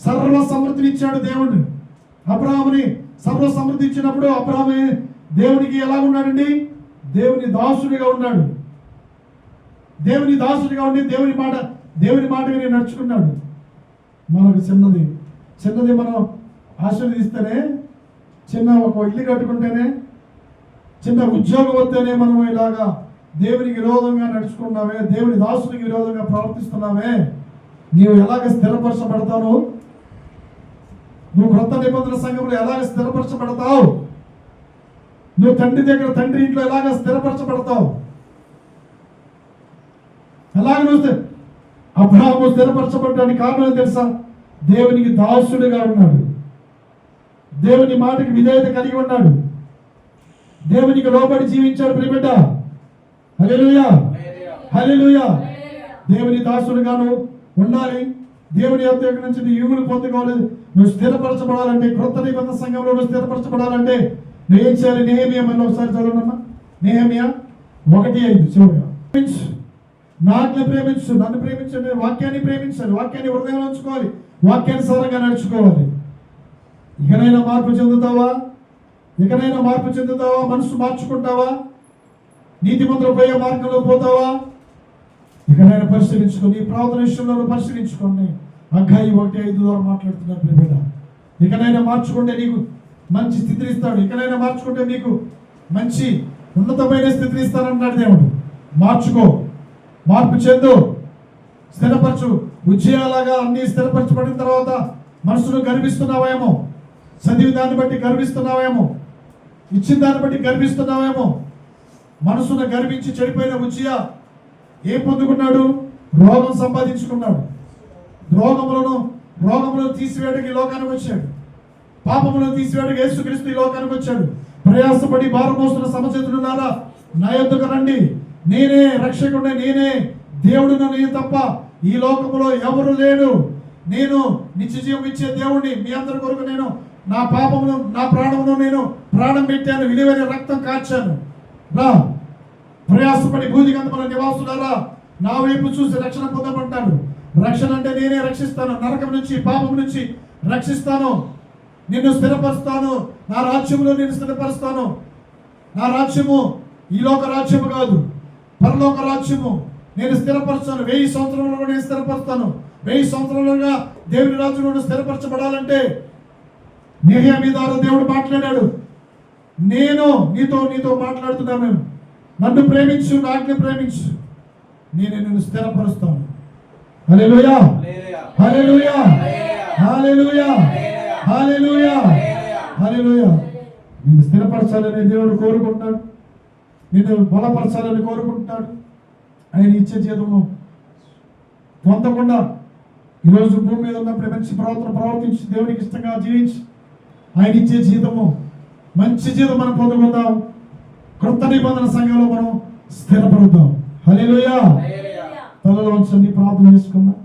సర్వ సమృద్ధిని ఇచ్చాడు దేవుడు. అబ్రాహాముని సర్వ సమృద్ధి ఇచ్చినప్పుడు అబ్రాహాము దేవునికి ఎలా ఉన్నాడండి? దేవుని దాసుడిగా ఉన్నాడు. దేవుని దాసుడిగా ఉండి దేవుని మాట విని నడుచుకున్నాడు. మనకు చిన్నది మనం ఆశీర్వదిస్తేనే, చిన్న ఒక ఇల్లు కట్టుకుంటేనే, చిన్న ఉద్యోగం వస్తేనే మనం ఇలాగా దేవునికి విరోధంగా నడుచుకున్నావే, దేవుని దాసునికి విరోధంగా ప్రవర్తిస్తున్నావే, నీవు ఎలాగ స్థిరపరచబడతావు? నువ్వు క్రొత్త నిబంధన సంఘంలో ఎలాగ స్థిరపరచబడతావు? నువ్వు తండ్రి ఇంట్లో ఎలాగ స్థిరపరచబడతావు? ఎలాగ నువ్వు అబ్రాహాము స్థిరపరచబడడానికి కారణం తెలుసా? దేవునికి దాసుడిగా ఉన్నాడు, దేవుని మాటకి విధేయత కలిగి ఉన్నాడు, దేవునికి లోబడి జీవించాడు. ప్రియబిడ్డ, హల్లెలూయా, హల్లెలూయా. దేవుని దాసుడుగాను ఉండాలి. దేవుని యొక్క నుంచి నీ యుగులు పొందుకోవాలి. నువ్వు స్థిరపరచబడాలంటే, క్రొత్త నిబంధన సంఘంలో నువ్వు స్థిరపరచబడాలంటే నువ్వు ఏం చేయాలి? నెహెమియా మళ్ళీ ఒకసారి చదవనమ్మా. నెహెమియా 1:5 చివరిగా, నాట్ని ప్రేమించు, నన్ను ప్రేమించండి, వాక్యాన్ని ప్రేమించాలి, వాక్యాన్ని హృదయంలో ఉంచుకోవాలి, వాక్యానుసారంగా నడుచుకోవాలి. ఇకనైనా మార్పు చెందుతావా? మనసు మార్చుకుంటావా? నీతిమంతులు పోయే మార్గంలో పోతావా? ఇకనైనా పరిశీలించుకొని, ప్రార్థన విషయంలో పరిశీలించుకోండి. అగ్గాయి 1:5 ద్వారా మాట్లాడుతున్నారు ప్రియబిడ్డ. ఇకనైనా మార్చుకుంటే నీకు మంచి స్థితిని ఇస్తాడు. ఇకనైనా మార్చుకుంటే నీకు మంచి ఉన్నతమైన స్థితిని ఇస్తానన్నాడు దేవుడు. మార్పు చెందు, స్థిరపరచు. ఉజ్జయాలాగా అన్ని స్థిరపరచబడిన తర్వాత మనసును గర్విస్తున్నావేమో, చదివి దాన్ని బట్టి గర్విస్తున్నావేమో, ఇచ్చిన దాన్ని బట్టి గర్విస్తున్నావేమో. మనసును గర్వించి చెడిపోయిన ఉజ్జయ ఏం పొందుకున్నాడు? రోగం సంపాదించుకున్నాడు. రోగములను తీసివేయడానికి లోకానికి వచ్చాడు. పాపములను తీసివేయడానికి యేసుక్రీస్తు ఈ లోకానికి వచ్చాడు. ప్రయాసపడి భారం మోస్తున్న సమచేతులారా నా యొద్దకు రండి, నేనే రక్షకుడిని, నేనే దేవుడును, నేను తప్ప ఈ లోకములో ఎవరు లేడు. నేను నిత్య జీవం ఇచ్చే దేవుడిని. మీ అందరి కొరకు నేను నా పాపమును, నా ప్రాణమును నేను ప్రాణం పెట్టాను, విలువైన రక్తం కాచాను. రా, ప్రయాసపడి భూదిగంధముల నివాసులారా నా వైపు చూసి రక్షణ పొందమంటాడు. రక్షణ అంటే నేనే రక్షిస్తాను, నరకం నుంచి, పాపం నుంచి రక్షిస్తాను, నిన్ను స్థిరపరుస్తాను, నా రాజ్యములో నేను స్థిరపరుస్తాను. నా రాజ్యము ఈ లోక రాజ్యము కాదు, పరలోక రాజ్యము. నేను స్థిరపరుస్తాను. 1000 సంవత్సరంలో నేను స్థిరపరుస్తాను. 1000 సంవత్సరాలుగా దేవుని రాజ్యంలో స్థిరపరచబడాలంటే నెహెమ్యా ద్వారా దేవుడు మాట్లాడాడు. నేను నీతో మాట్లాడుతున్నాను. నన్ను ప్రేమించు, నా ఆజ్ఞ ప్రేమించు, నేను నిన్ను స్థిరపరుస్తాను. హల్లెలూయా, హల్లెలూయా, హల్లెలూయా, హల్లెలూయా, హల్లెలూయా. నిన్ను స్థిరపరచాలని దేవుడు కోరుకుంటున్నాడు. నిన్ను బలపరచాలని కోరుకుంటున్నాడు. ఆయన ఇచ్చే జీతము పొందకుండా ఈరోజు భూమి మీద ఉన్నప్పుడు మంచి ప్రవర్తించి దేవునికి ఇష్టంగా జీవించి ఆయన ఇచ్చే జీతము, మంచి జీతం మనం పొందుకుందాం. క్రొత్త నిబంధన సంఘంలో మనం స్థిరపడుతాం. హల్లెలూయా. తలలో వంచండి, ప్రార్థన చేసుకుందాం.